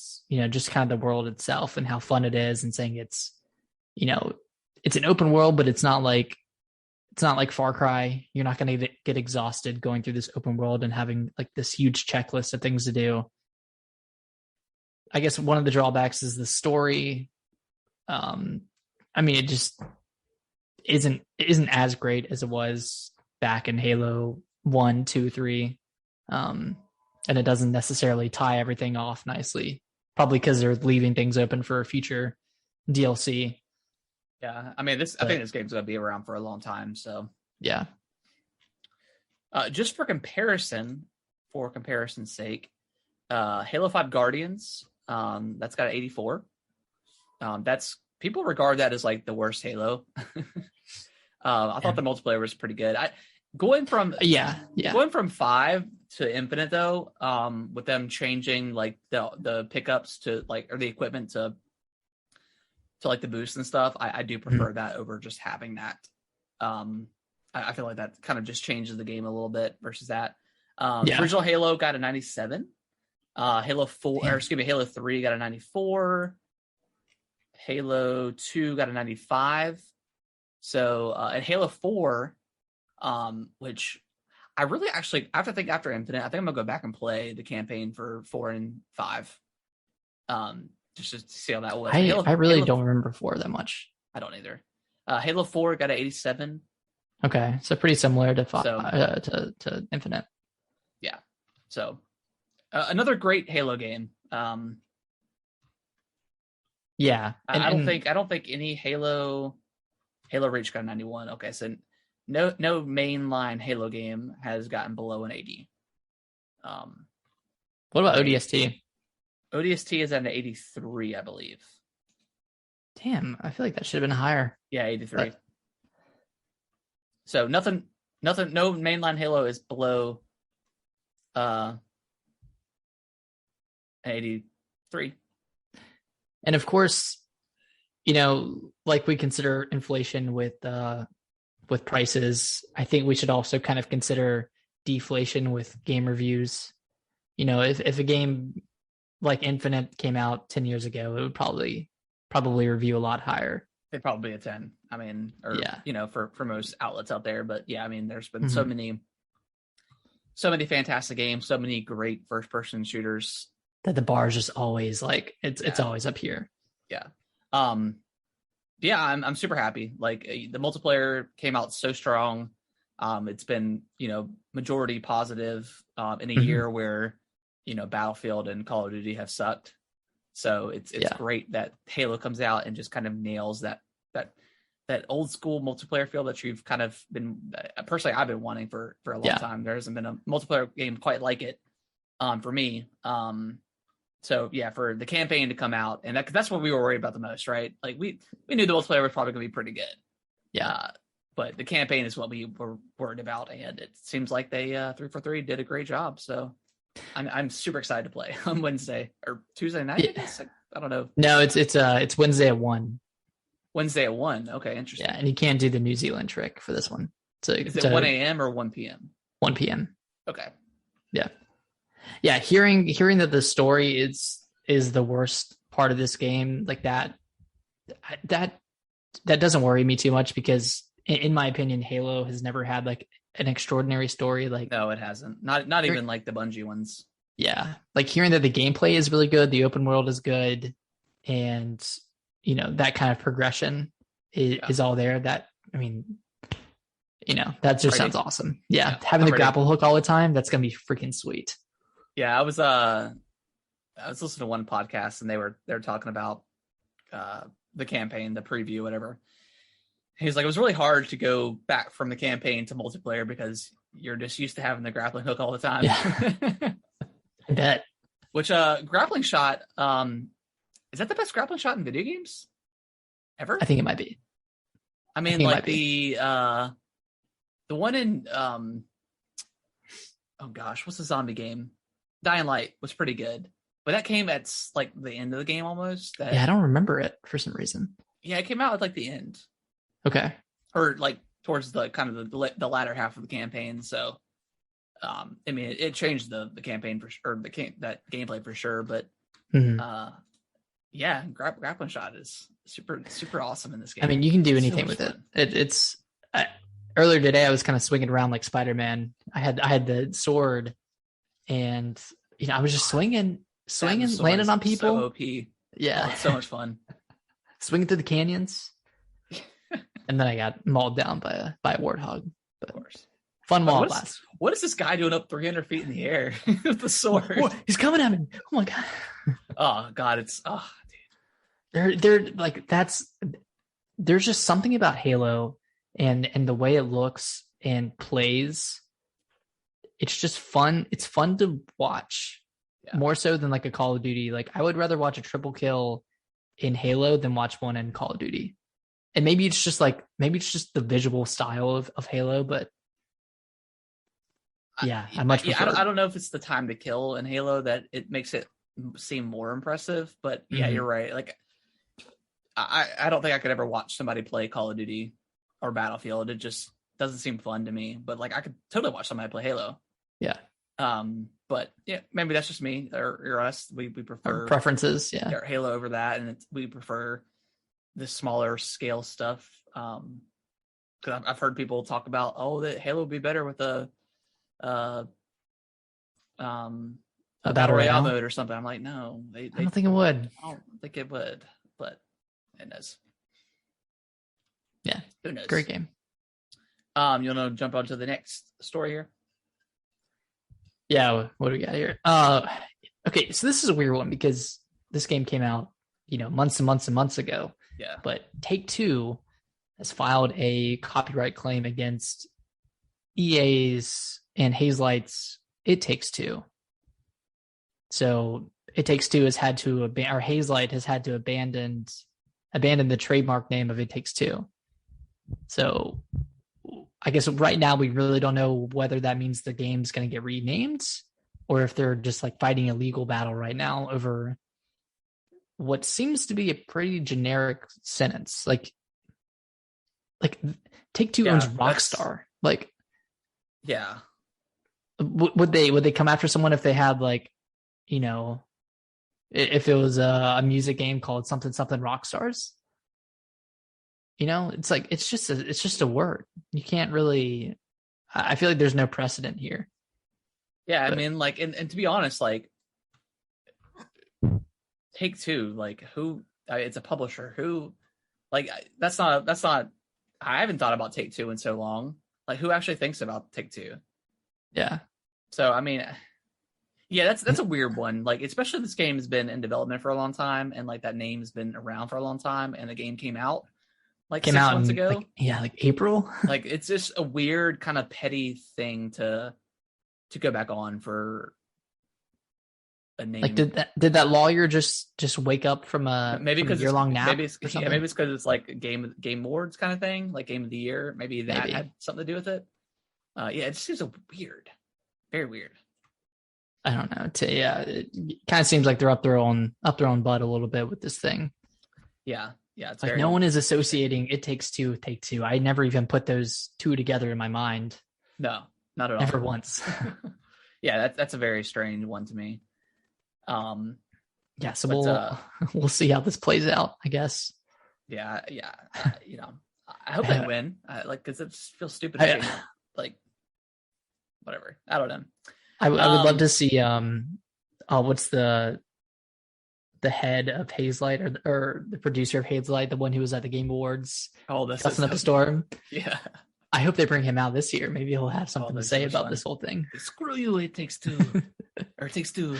Speaker 2: just kind of the world itself and how fun it is, and saying you know it's an open world, but it's not like Far Cry. You're not going to get exhausted going through this open world and having like this huge checklist of things to do. I guess one of the drawbacks is the story. I mean, it just isn't as great as it was back in Halo 1, 2, 3. And it doesn't necessarily tie everything off nicely, probably because they're leaving things open for future DLC.
Speaker 1: Yeah, I mean, I think this game's gonna be around for a long time. So
Speaker 2: yeah.
Speaker 1: Just for comparison's sake, Halo 5 Guardians, that's got an 84. That's people regard that as like the worst Halo. I thought the multiplayer was pretty good. Going from 5 to Infinite though, with them changing like the pickups to like, or the equipment to like the boost and stuff, I do prefer that over just having that. I feel like that kind of just changes the game a little bit versus that. Original Halo got a 97. Halo 3 got a 94. Halo 2 got a 95. So, and Halo 4, which I really actually, after Infinite, I think I'm gonna go back and play the campaign for 4 and 5. Just to see how that was.
Speaker 2: I really don't remember 4 that much.
Speaker 1: I don't either. Halo 4 got an 87.
Speaker 2: Okay, so pretty similar to Infinite.
Speaker 1: Yeah. So another great Halo game.
Speaker 2: Yeah,
Speaker 1: I don't think any Halo Reach got a 91. Okay, so no mainline Halo game has gotten below an 80.
Speaker 2: What about ODST?
Speaker 1: ODST is at an 83, I believe.
Speaker 2: Damn, I feel like that should have been higher.
Speaker 1: Yeah, 83. So nothing, no mainline Halo is below 83.
Speaker 2: And of course, like we consider inflation with prices, I think we should also kind of consider deflation with game reviews. If a game like Infinite came out 10 years ago, it would probably review a lot higher.
Speaker 1: It'd probably be a 10. I mean, for most outlets out there. But yeah, I mean, there's been so many fantastic games, so many great first person shooters
Speaker 2: that the bar is just always like, it's always up here.
Speaker 1: Yeah. I'm super happy. Like the multiplayer came out so strong. It's been, majority positive, in a year where, Battlefield and Call of Duty have sucked. So it's great that Halo comes out and just kind of nails that old school multiplayer feel that you've kind of been, personally, I've been wanting for a long time. There hasn't been a multiplayer game quite like it, for me. So yeah, for the campaign to come out, and that's what we were worried about the most, right? Like we knew the multiplayer was probably going to be pretty good. Yeah. But the campaign is what we were worried about, and it seems like they 343 did a great job. So I'm super excited to play on Wednesday or Tuesday night. Yeah. I don't know.
Speaker 2: No, it's Wednesday at 1.
Speaker 1: Wednesday at 1. Okay, interesting.
Speaker 2: Yeah, and you can't do the New Zealand trick for this one. So
Speaker 1: is it 1 a.m. or 1 p.m.?
Speaker 2: 1 p.m.
Speaker 1: Okay.
Speaker 2: Yeah. Yeah, hearing that the story is the worst part of this game, like that doesn't worry me too much, because in my opinion, Halo has never had like an extraordinary story. Like,
Speaker 1: no, it hasn't. Not even like the Bungie ones.
Speaker 2: Yeah, like hearing that the gameplay is really good, the open world is good, and that kind of progression is all there. That, I mean, that just sounds awesome. Yeah, having the grapple hook all the time, that's gonna be freaking sweet.
Speaker 1: Yeah, I was listening to one podcast, and they were talking about the campaign, the preview, whatever. He's like, it was really hard to go back from the campaign to multiplayer because you're just used to having the grappling hook all the time.
Speaker 2: Yeah. I bet.
Speaker 1: Which grappling shot, is that the best grappling shot in video games ever?
Speaker 2: I think it might be.
Speaker 1: I mean, like the one in oh gosh, what's the zombie game? Dying Light was pretty good, but that came at like the end of the game almost.
Speaker 2: Yeah, I don't remember it for some reason.
Speaker 1: Yeah, it came out at like the end.
Speaker 2: Okay.
Speaker 1: Or like towards the kind of the latter half of the campaign. So I mean, it changed the campaign for sure, or that gameplay for sure. But
Speaker 2: Mhm.
Speaker 1: yeah, grappling shot is super awesome in this game.
Speaker 2: I mean, you can do
Speaker 1: So
Speaker 2: anything
Speaker 1: much
Speaker 2: with it.
Speaker 1: fun.
Speaker 2: It's earlier today I was kind of swinging around like Spider-Man. I had the sword, and I was just
Speaker 1: That
Speaker 2: swinging,
Speaker 1: sword
Speaker 2: landing
Speaker 1: is
Speaker 2: on
Speaker 1: so
Speaker 2: people.
Speaker 1: OP. Oh,
Speaker 2: Yeah,
Speaker 1: it's so much fun.
Speaker 2: swinging through the canyons, and then I got mauled down by a warthog.
Speaker 1: Of
Speaker 2: But
Speaker 1: course.
Speaker 2: fun
Speaker 1: Like,
Speaker 2: while it lasts.
Speaker 1: what is this guy doing up 300 feet in the air with the sword?
Speaker 2: He's coming at me! Oh my god!
Speaker 1: Oh God, it's
Speaker 2: They're like that's. There's just something about Halo and the way it looks and plays. It's just fun. It's fun to watch
Speaker 1: yeah.
Speaker 2: more so than like a Call of Duty. Like I would rather watch a triple kill in Halo than watch one in Call of Duty. And maybe it's just the visual style of Halo, but yeah, I much prefer.
Speaker 1: I don't know if it's the time to kill in Halo that it makes it seem more impressive, but yeah,
Speaker 2: Mhm.
Speaker 1: you're right. Like I don't think I could ever watch somebody play Call of Duty or Battlefield. It just doesn't seem fun to me. But like I could totally watch somebody play Halo.
Speaker 2: Yeah.
Speaker 1: But yeah, maybe that's just me or us. We
Speaker 2: Our
Speaker 1: prefer
Speaker 2: preferences, yeah.
Speaker 1: Halo over that, and we prefer the smaller scale stuff. Because I've heard people talk about, oh, that Halo would be better with uh a battle royale mode or something. I'm like, no,
Speaker 2: I don't think it would.
Speaker 1: I don't think it would, but it does.
Speaker 2: Yeah,
Speaker 1: who knows?
Speaker 2: Great game.
Speaker 1: You want to jump on to the next story here?
Speaker 2: Yeah, what do we got here? Okay, so this is a weird one because this game came out, months and months and months ago.
Speaker 1: Yeah.
Speaker 2: But Take-Two has filed a copyright claim against EA's and Hazelight's It Takes Two. So It Takes Two has had to or Hazelight has had to abandon the trademark name of It Takes Two. So I guess right now we really don't know whether that means the game's going to get renamed or if they're just like fighting a legal battle right now over what seems to be a pretty generic sentence. Like Take-Two owns Rockstar. Like,
Speaker 1: yeah,
Speaker 2: would they come after someone if they had like, if it was a music game called something Rockstars? It's like it's just a word. You can't really. I feel like there's no precedent here.
Speaker 1: Yeah, I mean, like, and to be honest, like, Take-Two, like, who? It's a publisher. Who? Like, that's not. I haven't thought about Take-Two in so long. Like, who actually thinks about Take-Two?
Speaker 2: Yeah.
Speaker 1: So, I mean, yeah, that's a weird one. Like, especially this game has been in development for a long time, and like that name has been around for a long time, and the game came out like 6 months ago.
Speaker 2: Like April.
Speaker 1: Like it's just a weird kind of petty thing to go back on for a name.
Speaker 2: Like did that lawyer just wake up from a year-long nap?
Speaker 1: Maybe it's because it's like game awards kind of thing, like game of the year. Maybe that had something to do with it. Yeah, it just seems very weird.
Speaker 2: I don't know. It kind of seems like they're up their own butt a little bit with this thing.
Speaker 1: Yeah. It's
Speaker 2: like no one is associating It Takes Two with Take-Two. I never even put those two together in my mind.
Speaker 1: No, not at all.
Speaker 2: Never once.
Speaker 1: Yeah, that's a very strange one to me.
Speaker 2: Yeah, so we'll see how this plays out, I guess.
Speaker 1: Yeah. I hope they win. Because it just feels stupid. Like, whatever. I don't know.
Speaker 2: I would love to see. What's the head of Hazelight or the producer of Hazelight, the one who was at the Game Awards, cussing up a storm.
Speaker 1: Yeah.
Speaker 2: I hope they bring him out this year. Maybe he'll have something to say about this whole thing.
Speaker 1: Screw you, It Takes Two. Or It Takes Two.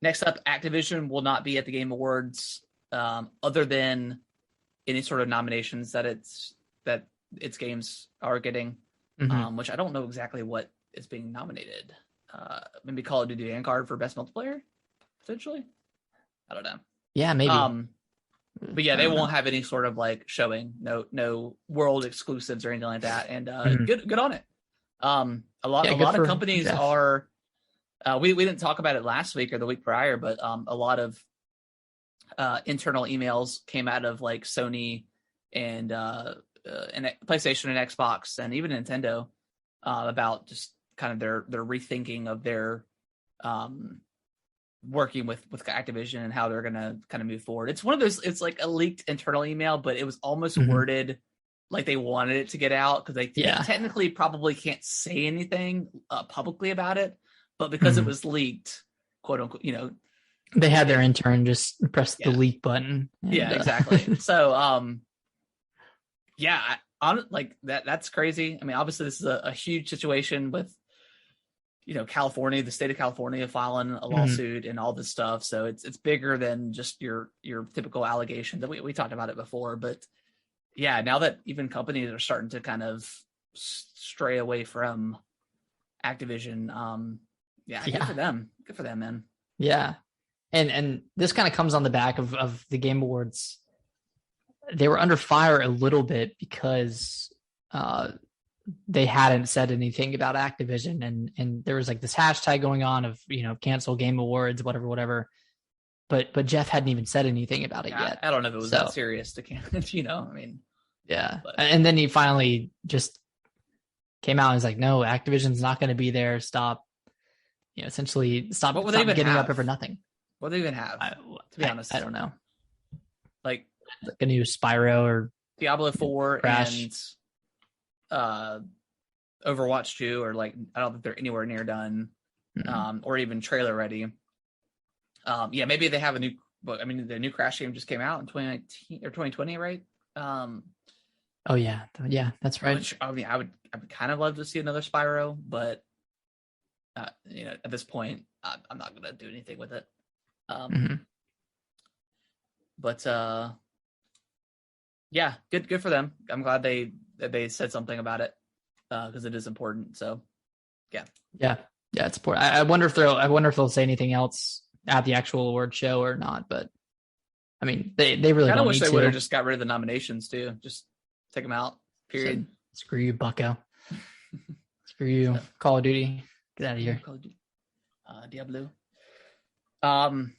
Speaker 1: Next up, Activision will not be at the Game Awards, other than any sort of nominations that its games are getting, which I don't know exactly what is being nominated. Maybe Call of Duty Vanguard for best multiplayer, potentially. I don't know.
Speaker 2: Yeah, maybe.
Speaker 1: But yeah, they won't have any sort of like showing, no world exclusives or anything like that. And good on it. A lot of companies are. We didn't talk about it last week or the week prior, but a lot of internal emails came out of like Sony and PlayStation and Xbox and even Nintendo about just kind of their rethinking of their working with Activision and how they're gonna kind of move forward. It's one of those. It's like a leaked internal email, but it was almost worded like they wanted it to get out because they technically probably can't say anything publicly about it, but because it was leaked, quote unquote,
Speaker 2: they had their intern just press the leak button.
Speaker 1: And, exactly. So, like that's crazy. I mean, obviously this is a huge situation with, California, the state of California filing a lawsuit and all this stuff. So it's bigger than just your typical allegation that we talked about it before, but yeah, now that even companies are starting to kind of stray away from Activision, good for them. Good for them, man.
Speaker 2: Yeah. And this kind of comes on the back of the Game Awards. They were under fire a little bit because they hadn't said anything about Activision, and there was like this hashtag going on of, cancel Game Awards, whatever. But Jeff hadn't even said anything about it yet.
Speaker 1: I don't know if it was that serious to cancel, I mean.
Speaker 2: Yeah. But. And then he finally just came out and was like, no, Activision's not going to be there. Stop. Essentially stop getting up for nothing.
Speaker 1: What do they even have? To be honest,
Speaker 2: I don't know.
Speaker 1: Like
Speaker 2: a new Spyro or
Speaker 1: Diablo 4
Speaker 2: Crash.
Speaker 1: And Overwatch 2, or like I don't think they're anywhere near done, or even trailer ready. Maybe they have a new. But I mean, the new Crash game just came out in 2019 or 2020, right?
Speaker 2: Oh yeah, that's right.
Speaker 1: Which, I mean, I would kind of love to see another Spyro, but at this point, I'm not gonna do anything with it. But good for them. I'm glad they said something about it because it is important. So yeah, it's important. I wonder if they'll say anything else at the actual award show or not. But I mean, they really don't wish they would have just got rid of the nominations too. Just take them out. Period.
Speaker 2: So, screw you, Bucko. Screw you, Call of Duty. Get out of here.
Speaker 1: Call of Duty. Diablo. And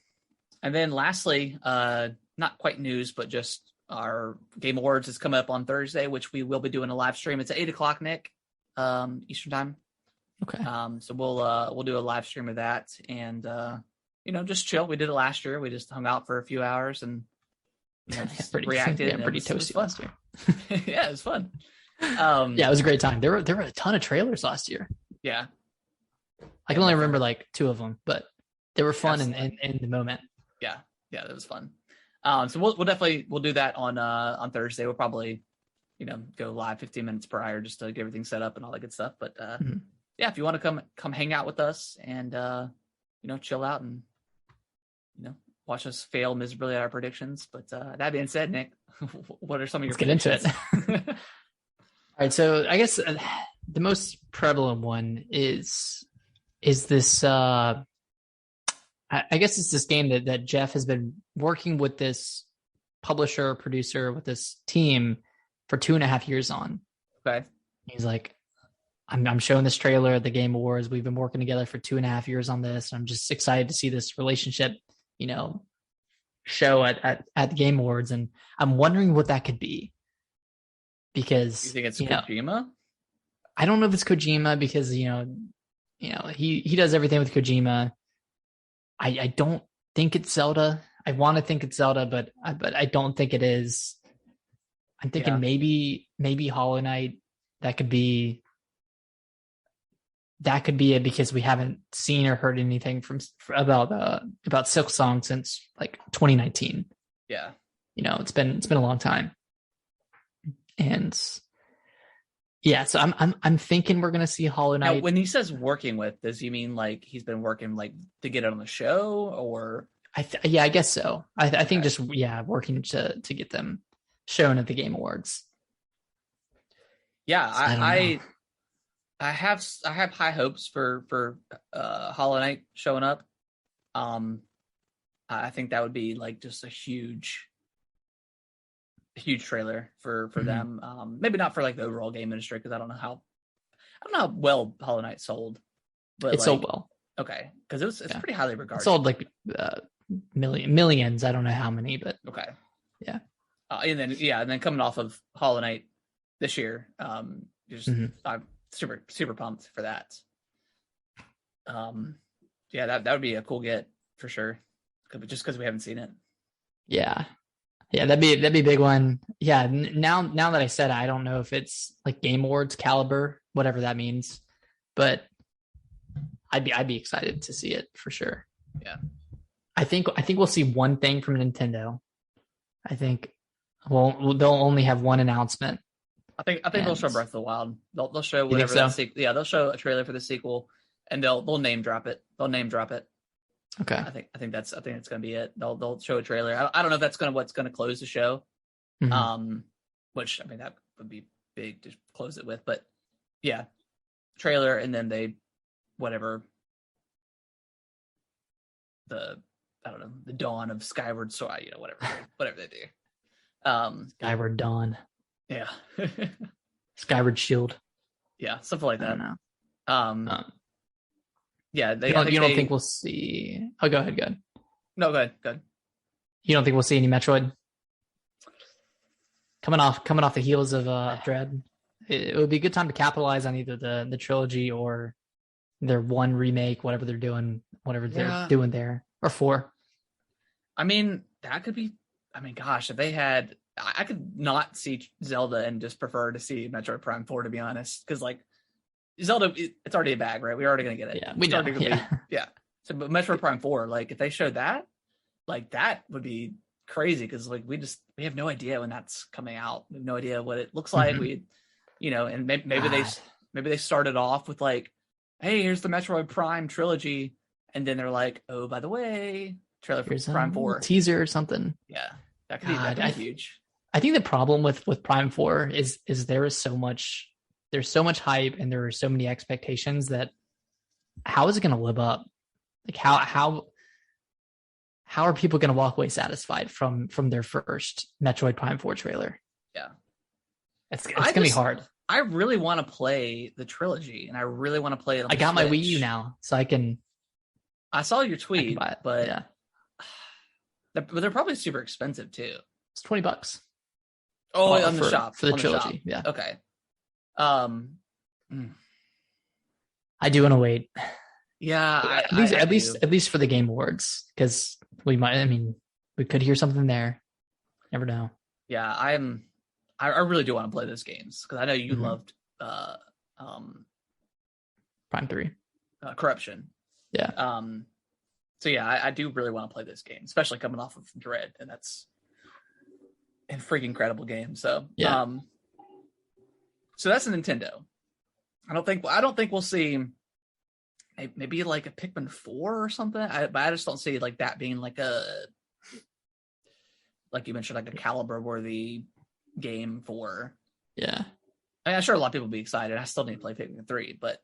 Speaker 1: then lastly, not quite news, but just our Game Awards is coming up on Thursday, which we will be doing a live stream. It's at 8:00, Nick, Eastern time.
Speaker 2: Okay.
Speaker 1: So we'll do a live stream of that and just chill. We did it last year. We just hung out for a few hours and reacted.
Speaker 2: Yeah, pretty toasty last year.
Speaker 1: Yeah, it was fun.
Speaker 2: It was a great time. There were a ton of trailers last year.
Speaker 1: Yeah.
Speaker 2: I can only remember like 2 of them, but they were fun in the moment.
Speaker 1: Yeah, that was fun. So we'll definitely do that on Thursday. We'll probably go live 15 minutes prior just to get everything set up and all that good stuff. But if you want to come hang out with us and chill out and watch us fail miserably at our predictions. But that being said, Nick, what are some of your predictions?
Speaker 2: Get into it. All right, so I guess the most prevalent one is this. I guess it's this game that Jeff has been working with this publisher, producer, with this team for 2.5 years on.
Speaker 1: Okay. He's
Speaker 2: like, I'm showing this trailer at the Game Awards. We've been working together for 2.5 years on this. I'm just excited to see this relationship, show at the Game Awards. And I'm wondering what that could be. Because
Speaker 1: you think it's Kojima?
Speaker 2: I don't know if it's Kojima because, he does everything with Kojima. I don't think it's Zelda. I want to think it's Zelda, but I don't think it is. I'm thinking maybe Hollow Knight. That could be it because we haven't seen or heard anything about Silk Song since like 2019.
Speaker 1: Yeah,
Speaker 2: it's been a long time, and so I'm thinking we're gonna see Hollow Knight.
Speaker 1: Now, when he says working with, does he mean like he's been working like to get it on the show, or?
Speaker 2: I guess so. I think just working to get them shown at the Game Awards.
Speaker 1: Yeah, I have high hopes for Hollow Knight showing up. I think that would be like just a huge trailer for them. Maybe not for like the overall game industry because I don't know how well Hollow Knight sold. But
Speaker 2: it sold well.
Speaker 1: Okay, because it's pretty highly regarded.
Speaker 2: It sold like millions. I don't know how many, but
Speaker 1: okay.
Speaker 2: Yeah.
Speaker 1: And then coming off of Hollow Knight this year, super pumped for that. Yeah, that would be a cool get for sure. Just because we haven't seen it.
Speaker 2: Yeah. Yeah, that'd be a big one. Yeah, now that I said it, I don't know if it's like Game Awards caliber, whatever that means, but I'd be excited to see it for sure.
Speaker 1: Yeah.
Speaker 2: I think we'll see one thing from Nintendo. I think they'll only have one announcement.
Speaker 1: I think they'll show Breath of the Wild. They'll show whatever
Speaker 2: so?
Speaker 1: that sequel. Yeah, they'll show a trailer for the sequel, and they'll name drop it. They'll name drop it.
Speaker 2: Okay.
Speaker 1: I think that's gonna be it. They'll show a trailer. I don't know if that's what's gonna close the show.
Speaker 2: Mm-hmm.
Speaker 1: Which I mean that would be big to close it with, but yeah, trailer and then they whatever the dawn of Skyward Sword, whatever they do.
Speaker 2: Skyward Dawn.
Speaker 1: Yeah.
Speaker 2: Skyward Shield.
Speaker 1: Yeah, something like that.
Speaker 2: I don't know.
Speaker 1: Yeah,
Speaker 2: you don't think we'll see? Oh, go ahead.
Speaker 1: No, go ahead.
Speaker 2: You don't think we'll see any Metroid coming off the heels of Dread? It would be a good time to capitalize on either the trilogy or their one remake, whatever they're doing there, or 4.
Speaker 1: I mean, that could be. I mean, gosh, if they had, I could not see Zelda and just prefer to see Metroid Prime 4, to be honest, because like Zelda, it's already a bag, right? We're already gonna get it.
Speaker 2: Yeah, we know.
Speaker 1: Yeah. So, but Metroid Prime 4, like if they showed that, like that would be crazy because like we have no idea when that's coming out. We have no idea what it looks like. Mm-hmm. And maybe they started off with like, hey, here's the Metroid Prime trilogy, and then they're like, oh, by the way, trailer for Prime 4
Speaker 2: teaser or something.
Speaker 1: Yeah, that could be huge.
Speaker 2: I think the problem with Prime 4 is there's so much hype and there are so many expectations that how is it going to live up? Like how are people going to walk away satisfied from their first Metroid Prime 4 trailer?
Speaker 1: Yeah,
Speaker 2: it's going to be hard.
Speaker 1: I really want to play the trilogy, and I really want to play it on
Speaker 2: I got
Speaker 1: Switch.
Speaker 2: my Wii U now, so I can.
Speaker 1: I saw your tweet, but
Speaker 2: yeah.
Speaker 1: But they're probably super expensive too.
Speaker 2: It's $20.
Speaker 1: Oh, on the shop
Speaker 2: for the trilogy. Yeah.
Speaker 1: Okay.
Speaker 2: I do want to wait.
Speaker 1: Yeah,
Speaker 2: at least for the Game Awards, because we might. I mean, we could hear something there. Never know.
Speaker 1: Yeah, I really do want to play those games because I know you loved
Speaker 2: Prime 3
Speaker 1: Corruption.
Speaker 2: Yeah.
Speaker 1: So yeah, I do really want to play this game, especially coming off of Dread, and that's a freaking incredible game. So
Speaker 2: yeah.
Speaker 1: So that's a Nintendo. I don't think we'll see maybe like a Pikmin 4 or something. But I just don't see like that being like you mentioned, like a caliber worthy game for.
Speaker 2: Yeah.
Speaker 1: I mean, I'm sure a lot of people will be excited. I still need to play Pikmin 3, but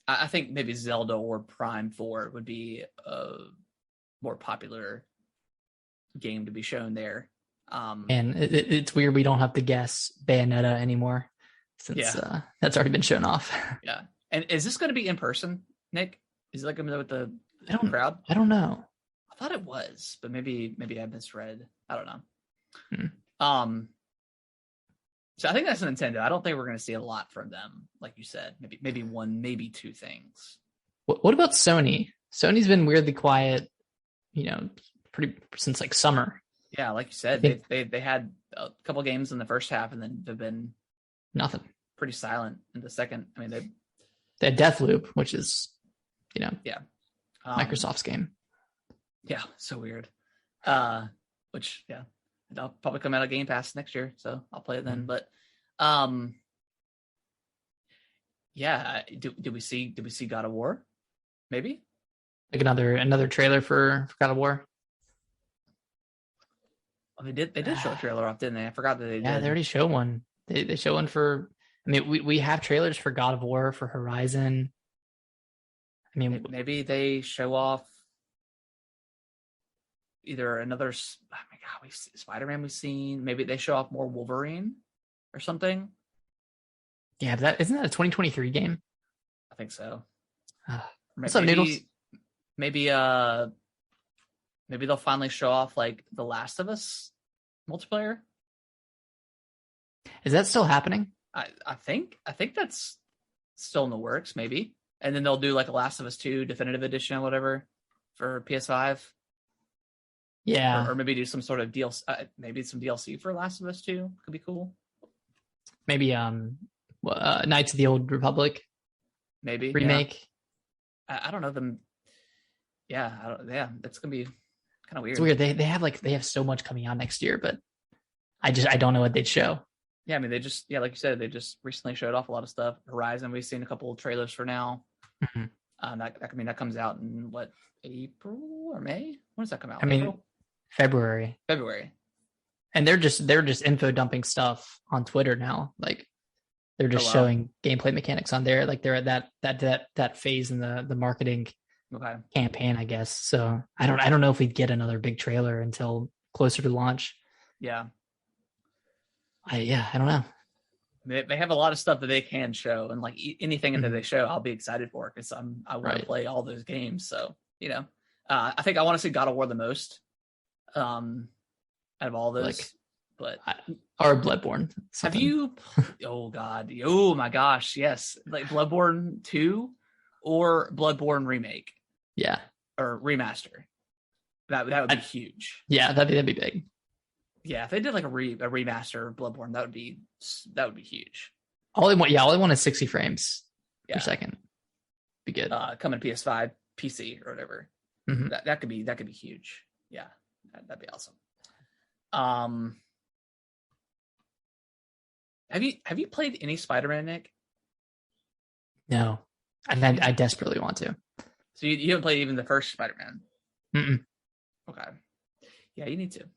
Speaker 1: I think maybe Zelda or Prime 4 would be a more popular game to be shown there.
Speaker 2: And it's weird we don't have to guess Bayonetta anymore since that's already been shown off.
Speaker 1: Yeah. And is this going to be in person, Nick? Is it like going to be with the crowd?
Speaker 2: I don't know.
Speaker 1: I thought it was, but maybe I misread. I don't know. So I think that's Nintendo. I don't think we're going to see a lot from them, like you said. Maybe one, maybe two things.
Speaker 2: What about Sony? Sony's been weirdly quiet, pretty since like summer.
Speaker 1: Yeah, like you said, they had a couple games in the first half, and then they've been
Speaker 2: nothing.
Speaker 1: Pretty silent in the second. I mean,
Speaker 2: they had Deathloop, which is,
Speaker 1: Microsoft's
Speaker 2: game.
Speaker 1: Yeah, so weird. Which they'll probably come out of Game Pass next year, so I'll play it then. But did we see God of War? Maybe
Speaker 2: like another trailer for God of War.
Speaker 1: Oh, they did show a trailer off, didn't they? I forgot that they did.
Speaker 2: Yeah, they already show one. They show one for. I mean, we have trailers for God of War, for Horizon. I mean,
Speaker 1: maybe they show off either another. Oh my God, Spider-Man we've seen. Maybe they show off more Wolverine or something.
Speaker 2: Yeah, but isn't that a 2023 game?
Speaker 1: I think so.
Speaker 2: What's up, Noodles?
Speaker 1: Maybe they'll finally show off like The Last of Us multiplayer.
Speaker 2: Is that still happening?
Speaker 1: I think that's still in the works, maybe. And then they'll do like a Last of Us 2 definitive edition or whatever for PS5.
Speaker 2: Yeah,
Speaker 1: Or maybe do some sort of DLC, maybe some DLC for Last of Us 2 could be cool.
Speaker 2: maybe Knights of the Old Republic
Speaker 1: Maybe, yeah.
Speaker 2: remake.
Speaker 1: I don't know them. Yeah, that's gonna be kind of
Speaker 2: It's
Speaker 1: weird.
Speaker 2: weird. They have so much coming out next year, but I don't know what they'd show.
Speaker 1: Yeah, I mean, like you said, they just recently showed off a lot of stuff. Horizon, we've seen a couple of trailers for now.
Speaker 2: Mhm.
Speaker 1: That comes out in what, April or May? When does that come out?
Speaker 2: I mean,
Speaker 1: April?
Speaker 2: February,
Speaker 1: February.
Speaker 2: and they're just info dumping stuff on Twitter now. Like they're just
Speaker 1: wow.
Speaker 2: showing gameplay mechanics on there. Like they're at that phase in the marketing
Speaker 1: Okay.
Speaker 2: campaign, I guess. So I don't know if we'd get another big trailer until closer to launch.
Speaker 1: Yeah.
Speaker 2: I don't know.
Speaker 1: They have a lot of stuff that they can show, and like anything that
Speaker 2: Mhm.
Speaker 1: they show, I'll be excited for because I want to
Speaker 2: Right.
Speaker 1: play all those games. So I think I want to see God of War the most, out of all those.
Speaker 2: Like,
Speaker 1: but
Speaker 2: or Bloodborne.
Speaker 1: have
Speaker 2: something.
Speaker 1: you? Oh God! Oh my gosh! Yes, like Bloodborne 2 or Bloodborne remake
Speaker 2: Yeah.
Speaker 1: or remaster. That would be huge.
Speaker 2: Yeah, that'd be big.
Speaker 1: Yeah, if they did like a remaster of Bloodborne, that would be huge.
Speaker 2: All I want is 60 frames
Speaker 1: Yeah.
Speaker 2: per second. Be good.
Speaker 1: Coming to PS5, PC, or whatever.
Speaker 2: Mhm.
Speaker 1: That could be huge. Yeah, that'd be awesome. Have you played any Spider-Man, Nick?
Speaker 2: No, and I desperately want to.
Speaker 1: So you haven't played even the first Spider-Man?
Speaker 2: Mm-mm.
Speaker 1: Okay. Yeah, you need to.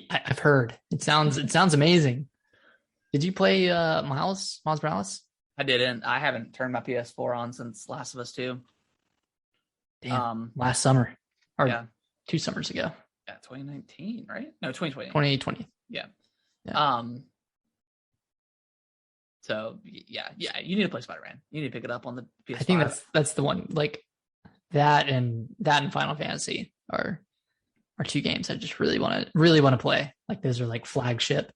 Speaker 2: I've heard it sounds amazing. Did you play Miles Morales?
Speaker 1: I didn't. I haven't turned my PS4 on since Last of Us 2.
Speaker 2: Damn, last summer or
Speaker 1: yeah,
Speaker 2: 2 summers ago.
Speaker 1: Yeah, 2019, right? No, 2020.
Speaker 2: 2020.
Speaker 1: Yeah.
Speaker 2: Yeah.
Speaker 1: So yeah, you need to play Spider-Man. You need to pick it up on the PS5.
Speaker 2: I think that's the one. Like that and Final Fantasy are 2 games I just really want to play. Like those are like flagship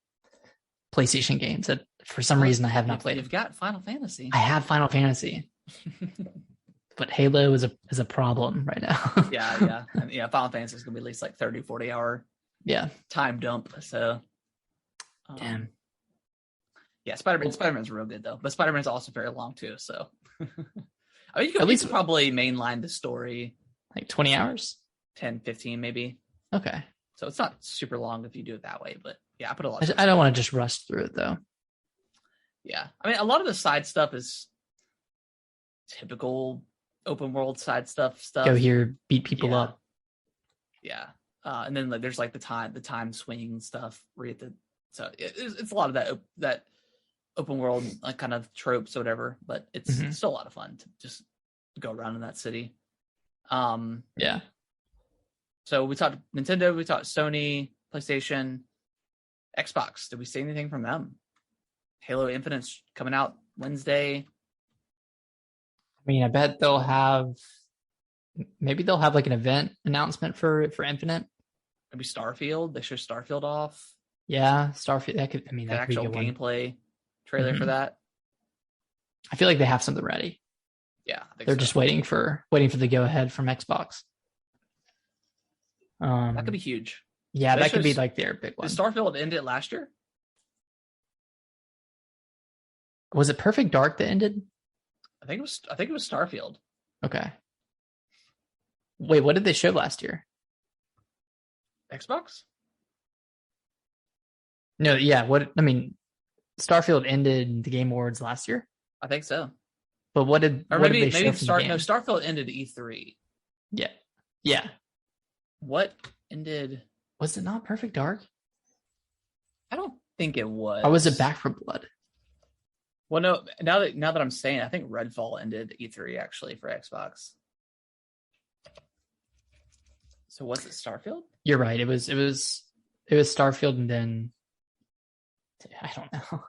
Speaker 2: PlayStation games that for some reason I have not played.
Speaker 1: You've got Final Fantasy.
Speaker 2: I have Final Fantasy, but Halo is a problem right now.
Speaker 1: yeah. And, Final Fantasy is gonna be at least like 30, 40 hour time dump. So
Speaker 2: damn.
Speaker 1: Yeah, Spider-Man's real good though, but Spider-Man's also very long too. So I mean, you could probably mainline the story
Speaker 2: like 20 hours,
Speaker 1: 10, 15 maybe.
Speaker 2: Okay.
Speaker 1: So it's not super long if you do it that way, but yeah, I put a lot.
Speaker 2: I don't want to just rush through it though.
Speaker 1: Yeah, I mean, a lot of the side stuff is typical open world side stuff.
Speaker 2: Go here, beat people up.
Speaker 1: Yeah, and then like there's like the time swinging stuff where you have to. So it's a lot of that open world like kind of tropes or whatever, but it's still a lot of fun to just go around in that city.
Speaker 2: Yeah.
Speaker 1: So we talked Nintendo, we talked Sony, PlayStation, Xbox. Did we see anything from them? Halo Infinite's coming out Wednesday.
Speaker 2: I mean, I bet they'll have like an event announcement for Infinite.
Speaker 1: Maybe Starfield. They show Starfield off.
Speaker 2: Yeah, Starfield. That could
Speaker 1: actual
Speaker 2: be
Speaker 1: gameplay trailer for that.
Speaker 2: I feel like they have something ready.
Speaker 1: Yeah,
Speaker 2: they're just waiting for the go ahead from Xbox.
Speaker 1: That could be huge.
Speaker 2: Yeah, that could be like their big one.
Speaker 1: Did Starfield end it last year?
Speaker 2: Was it Perfect Dark that ended?
Speaker 1: I think it was Starfield.
Speaker 2: Okay. Wait, what did they show last year?
Speaker 1: Xbox?
Speaker 2: No, yeah. Starfield ended the Game Awards last year.
Speaker 1: I think so.
Speaker 2: But what did they show
Speaker 1: Starfield ended E3.
Speaker 2: Yeah. Yeah.
Speaker 1: What ended?
Speaker 2: Was it not Perfect Dark?
Speaker 1: I don't think it was.
Speaker 2: Or was it Back 4 Blood?
Speaker 1: Well, no. Now that I'm saying, I think Redfall ended E3 actually for Xbox. So was it Starfield?
Speaker 2: You're right. It was Starfield, and then I don't know.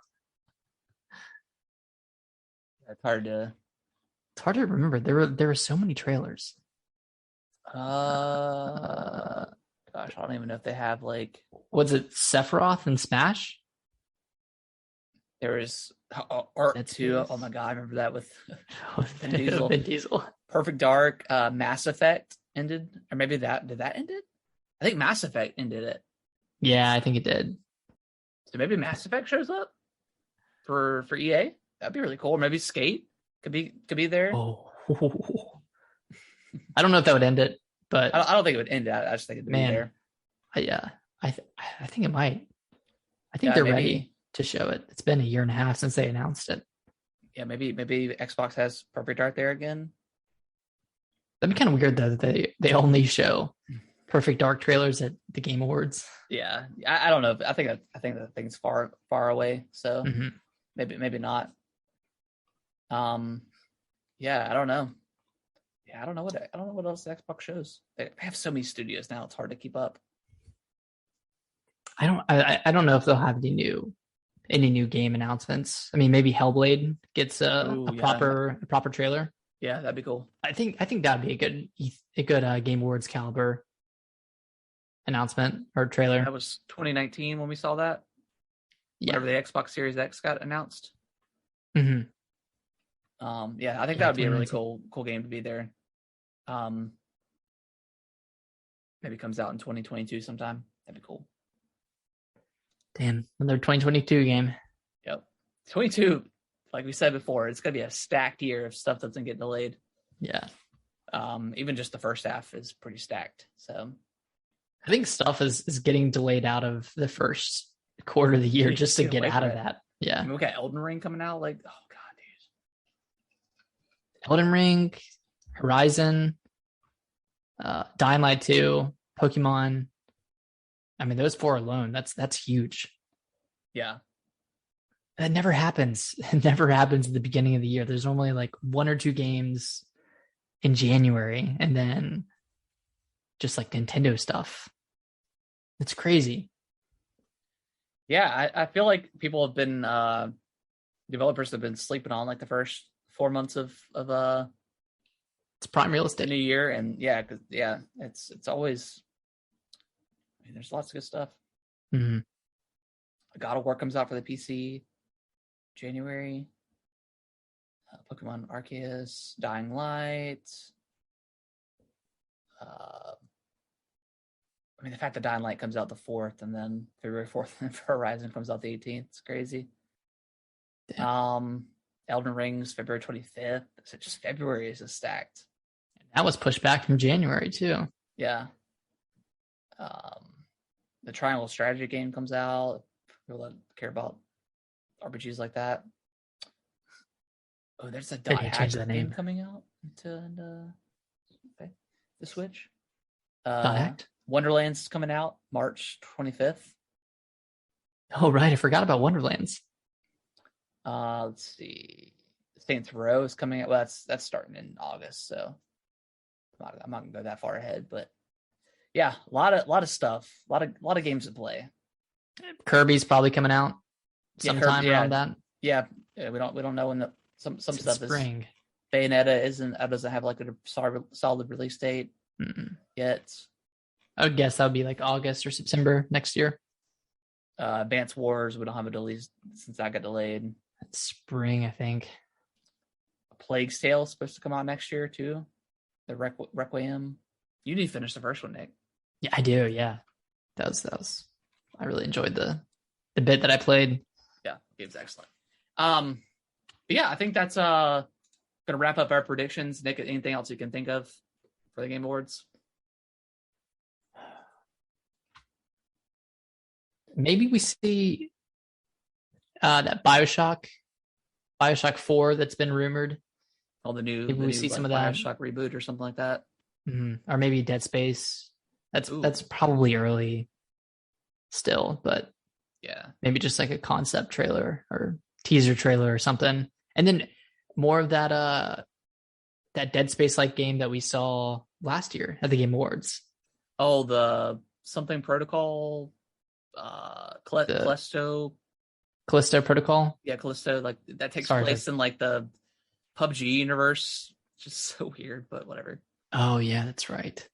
Speaker 1: It's hard to
Speaker 2: remember. There were so many trailers.
Speaker 1: Gosh, I don't even know if they have like.
Speaker 2: Was it Sephiroth and Smash?
Speaker 1: There was Art
Speaker 2: Dead
Speaker 1: 2. Oh
Speaker 2: Space.
Speaker 1: my god, I remember that with Vin
Speaker 2: Vin
Speaker 1: Diesel.
Speaker 2: Diesel.
Speaker 1: Perfect Dark, Mass Effect ended, or maybe that end it? I think Mass Effect ended it.
Speaker 2: Yeah, I think it did.
Speaker 1: So maybe Mass Effect shows up for EA. That'd be really cool. Or maybe Skate could be there.
Speaker 2: Oh, I don't know if that would end it, but
Speaker 1: I don't think it would end it. I just think it'd be
Speaker 2: man,
Speaker 1: there.
Speaker 2: yeah, I think it might. I think
Speaker 1: Yeah,
Speaker 2: they're
Speaker 1: maybe.
Speaker 2: ready to show it. It's been a year and a half since they announced it.
Speaker 1: Yeah, maybe Xbox has Perfect Dark there again.
Speaker 2: That'd be kind of weird though that they only show Perfect Dark trailers at the Game Awards.
Speaker 1: Yeah, I don't know. I think that thing's far away. So
Speaker 2: Mm-hmm.
Speaker 1: maybe not. Yeah, I don't know. Yeah, I don't know what else the Xbox shows. They have so many studios now; it's hard to keep up.
Speaker 2: I don't know if they'll have any new game announcements. I mean, maybe Hellblade gets
Speaker 1: Oh
Speaker 2: a
Speaker 1: yeah,
Speaker 2: proper trailer.
Speaker 1: yeah, that'd be cool.
Speaker 2: I think that'd be a good Game Awards caliber announcement or trailer.
Speaker 1: That was 2019 when we saw that.
Speaker 2: Yeah.
Speaker 1: Whenever the Xbox Series X got announced.
Speaker 2: Mm-hmm.
Speaker 1: Yeah, I think
Speaker 2: Yeah,
Speaker 1: that would be a really
Speaker 2: 2019.
Speaker 1: cool game to be there. Um, maybe it comes out in 2022 sometime. That'd be cool.
Speaker 2: Damn, another 2022 game.
Speaker 1: Yep. 22, like we said before, it's gonna be a stacked year if stuff doesn't get delayed.
Speaker 2: Yeah.
Speaker 1: Even just the first half is pretty stacked. So
Speaker 2: I think stuff is getting delayed out of the first quarter of the year just to get
Speaker 1: away
Speaker 2: out
Speaker 1: from
Speaker 2: of
Speaker 1: it.
Speaker 2: that.
Speaker 1: I
Speaker 2: Yeah.
Speaker 1: mean, we got Elden Ring coming out. Like, oh god,
Speaker 2: Elden Ring, Horizon, Dying Light 2, Pokemon. I mean, those four alone, that's huge.
Speaker 1: yeah,
Speaker 2: That never happens. It never happens at the beginning of the year. There's normally like one or two games in January, and then just like Nintendo stuff. It's crazy.
Speaker 1: yeah. I feel like people have been developers have been sleeping on like the first 4 months of
Speaker 2: It's prime real
Speaker 1: the new
Speaker 2: estate.
Speaker 1: year, and yeah, cause yeah, it's always. I mean, there's lots of good stuff.
Speaker 2: Mm-hmm.
Speaker 1: God of War comes out for the PC January. Pokemon Arceus, Dying Light. I mean, the fact that Dying Light comes out the 4th, and then February 4th, and Horizon comes out the 18th. It's crazy. Elden Rings February 25th. So just February is just stacked.
Speaker 2: That was pushed back from January too.
Speaker 1: Yeah. The Triangle Strategy game comes out. People that care about RPGs like that. Oh, there's a
Speaker 2: They
Speaker 1: Dot
Speaker 2: need to change
Speaker 1: Hacker
Speaker 2: that
Speaker 1: game
Speaker 2: name.
Speaker 1: coming out to okay, the Switch.
Speaker 2: Dot Act.
Speaker 1: Wonderlands is coming out March 25th.
Speaker 2: Oh right, I forgot about Wonderlands.
Speaker 1: Let's see. Saints Row is coming out. Well, that's starting in August, so I'm not gonna go that far ahead, but yeah, a lot of stuff, a lot of games to play.
Speaker 2: Kirby's probably coming out
Speaker 1: Yeah,
Speaker 2: sometime around that.
Speaker 1: Yeah, we don't know when some
Speaker 2: It's
Speaker 1: stuff
Speaker 2: spring.
Speaker 1: is. Bayonetta doesn't have like a solid release date yet.
Speaker 2: I would guess that would be like August or September next year.
Speaker 1: Advance Wars, we don't have a release since that got delayed.
Speaker 2: It's spring, I think.
Speaker 1: Plague's Tale is supposed to come out next year too. The Requiem. You need to finish the first one, Nick.
Speaker 2: Yeah, I do. Yeah, that was. I really enjoyed the bit that I played.
Speaker 1: Yeah, game's excellent. But yeah, I think that's gonna wrap up our predictions. Nick, anything else you can think of for the Game Awards?
Speaker 2: Maybe we see that Bioshock 4 that's been rumored.
Speaker 1: All the new,
Speaker 2: Maybe we see
Speaker 1: like,
Speaker 2: some of that.
Speaker 1: Bioshock reboot or something like that.
Speaker 2: Or maybe Dead Space.
Speaker 1: Ooh.
Speaker 2: That's probably early still, but
Speaker 1: yeah,
Speaker 2: maybe just like a concept trailer or teaser trailer or something. And then more of that Dead Space like game that we saw last year at the Game Awards.
Speaker 1: Oh, the something protocol, Callisto.
Speaker 2: Callisto Protocol.
Speaker 1: Yeah, Callisto. Like that takes
Speaker 2: Sorry,
Speaker 1: place in like the PUBG universe. Just so weird, but whatever.
Speaker 2: Oh yeah, that's right.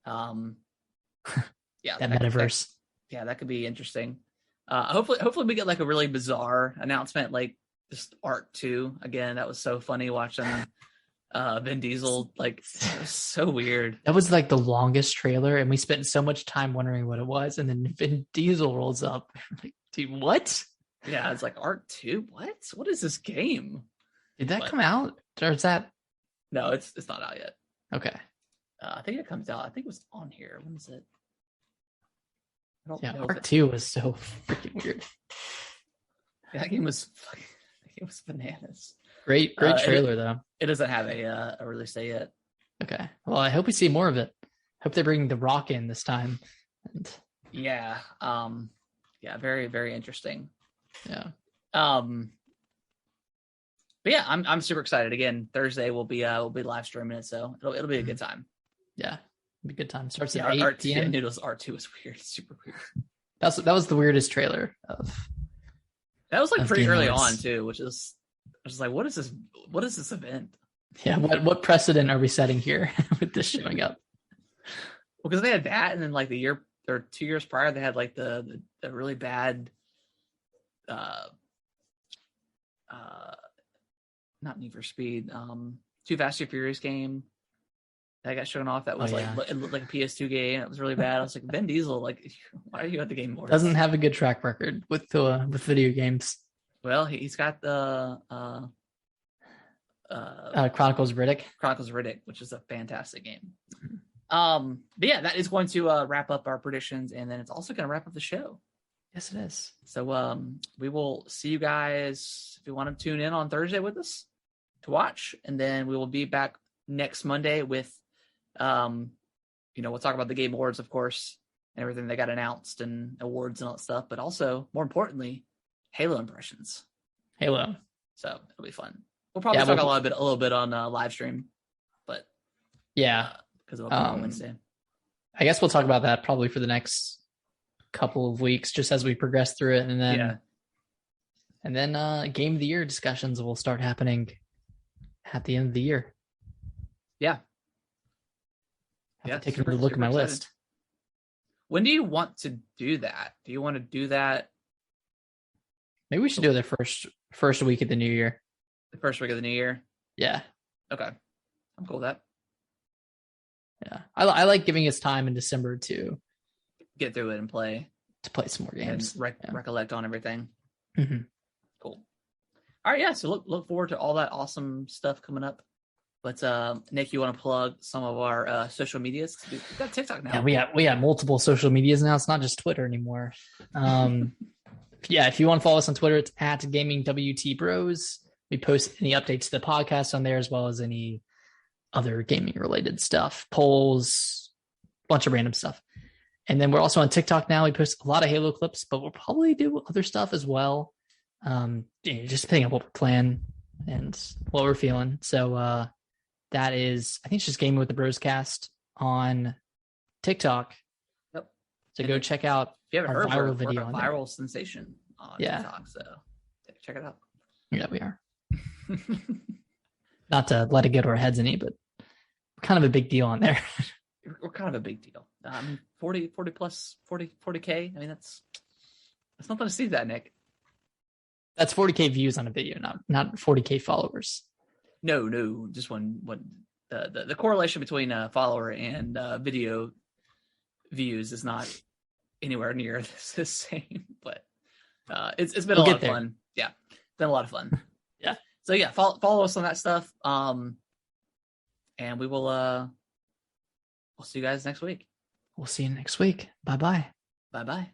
Speaker 1: Yeah,
Speaker 2: That metaverse.
Speaker 1: That could be interesting. Hopefully we get like a really bizarre announcement, like just Art 2 again. That was so funny watching Vin Diesel. Like, it was so weird.
Speaker 2: That was like the longest trailer, and we spent so much time wondering what it was, and then Vin Diesel rolls up. Like, dude, what?
Speaker 1: Yeah, it's like Art 2. What is this game?
Speaker 2: Did that come out, or is that?
Speaker 1: No, it's not out yet.
Speaker 2: Okay.
Speaker 1: I think it comes out. I think it was on here. When is it? I don't know.
Speaker 2: Art 2 was so freaking weird.
Speaker 1: Yeah, that game was bananas.
Speaker 2: Great trailer though.
Speaker 1: It doesn't have a release date yet.
Speaker 2: Okay. Well, I hope we see more of it. Hope they bring The Rock in this time. And
Speaker 1: yeah. Very, very interesting.
Speaker 2: Yeah.
Speaker 1: But yeah, I'm super excited. Again, Thursday we'll be live streaming it, so it'll be a good time.
Speaker 2: Yeah. It'll be a good time. Starts at
Speaker 1: Art
Speaker 2: 8 p.m.
Speaker 1: Noodles R2 was weird. Super weird.
Speaker 2: That was the weirdest trailer of.
Speaker 1: That was like pretty
Speaker 2: Game
Speaker 1: early
Speaker 2: Awards.
Speaker 1: on too, which is I was like, what is this? What is this event?
Speaker 2: Yeah, what precedent are we setting here with this showing up?
Speaker 1: Well, because they had that, and then like the year or 2 years prior, they had like the really bad, not Need for Speed, Too Fast Too Furious game that got shown off. That was it looked like a PS2 game. It was really bad. I was like, Vin Diesel, like, why are you at the Game Awards?
Speaker 2: Doesn't have a good track record with video games.
Speaker 1: Well, he's got the
Speaker 2: Chronicles of Riddick.
Speaker 1: Chronicles of Riddick, which is a fantastic game. But yeah, that is going to wrap up our predictions, and then it's also going to wrap up the show.
Speaker 2: Yes, it is.
Speaker 1: So we will see you guys if you want to tune in on Thursday with us to watch, and then we will be back next Monday with, we'll talk about the Game Awards, of course, and everything that got announced and awards and all that stuff, but also more importantly, Halo impressions.
Speaker 2: Halo.
Speaker 1: So it'll be fun. We'll probably talk a little bit on live stream, but
Speaker 2: yeah,
Speaker 1: because it'll come on Wednesday.
Speaker 2: I guess we'll talk about that probably for the next couple of weeks, just as we progress through it, and then Game of the Year discussions will start happening at the end of the year.
Speaker 1: Yeah.
Speaker 2: I have to take a look at my list.
Speaker 1: When do you want to do that? Do you want to do that?
Speaker 2: Maybe we should do it the first week of the new year.
Speaker 1: The first week of the new year?
Speaker 2: Yeah.
Speaker 1: Okay. I'm cool with that.
Speaker 2: Yeah. I like giving us time in December to
Speaker 1: get through it and play
Speaker 2: some more games.
Speaker 1: And recollect on everything.
Speaker 2: Mm-hmm.
Speaker 1: Cool. All right, yeah. So look forward to all that awesome stuff coming up. But Nick, you want to plug some of our social medias? We've got TikTok now.
Speaker 2: Yeah, we got multiple social medias now. It's not just Twitter anymore. Yeah, if you want to follow us on Twitter, it's at GamingWTBros. We post any updates to the podcast on there, as well as any other gaming related stuff, polls, bunch of random stuff. And then we're also on TikTok now. We post a lot of Halo clips, but we'll probably do other stuff as well. Just depending on what we're playing and what we're feeling. So that is, I think it's just Gaming with the Bros Cast on TikTok.
Speaker 1: Yep.
Speaker 2: So go check out
Speaker 1: if you haven't
Speaker 2: our
Speaker 1: heard,
Speaker 2: viral video on
Speaker 1: viral sensation on TikTok. So check it out.
Speaker 2: Yeah, we are. Not to let it get our heads any, but we're kind of a big deal on there.
Speaker 1: We're kind of a big deal. 40 plus 40K. I mean, that's nothing to see that, Nick.
Speaker 2: That's 40K views on a video, not 40K followers.
Speaker 1: No, just when the correlation between follower and video views is not anywhere near the same. But it's been a lot of fun. Yeah, it's been a lot of fun.
Speaker 2: Yeah.
Speaker 1: So yeah, follow us on that stuff. And we will we'll see you guys next week.
Speaker 2: We'll see you next week. Bye-bye.
Speaker 1: Bye-bye.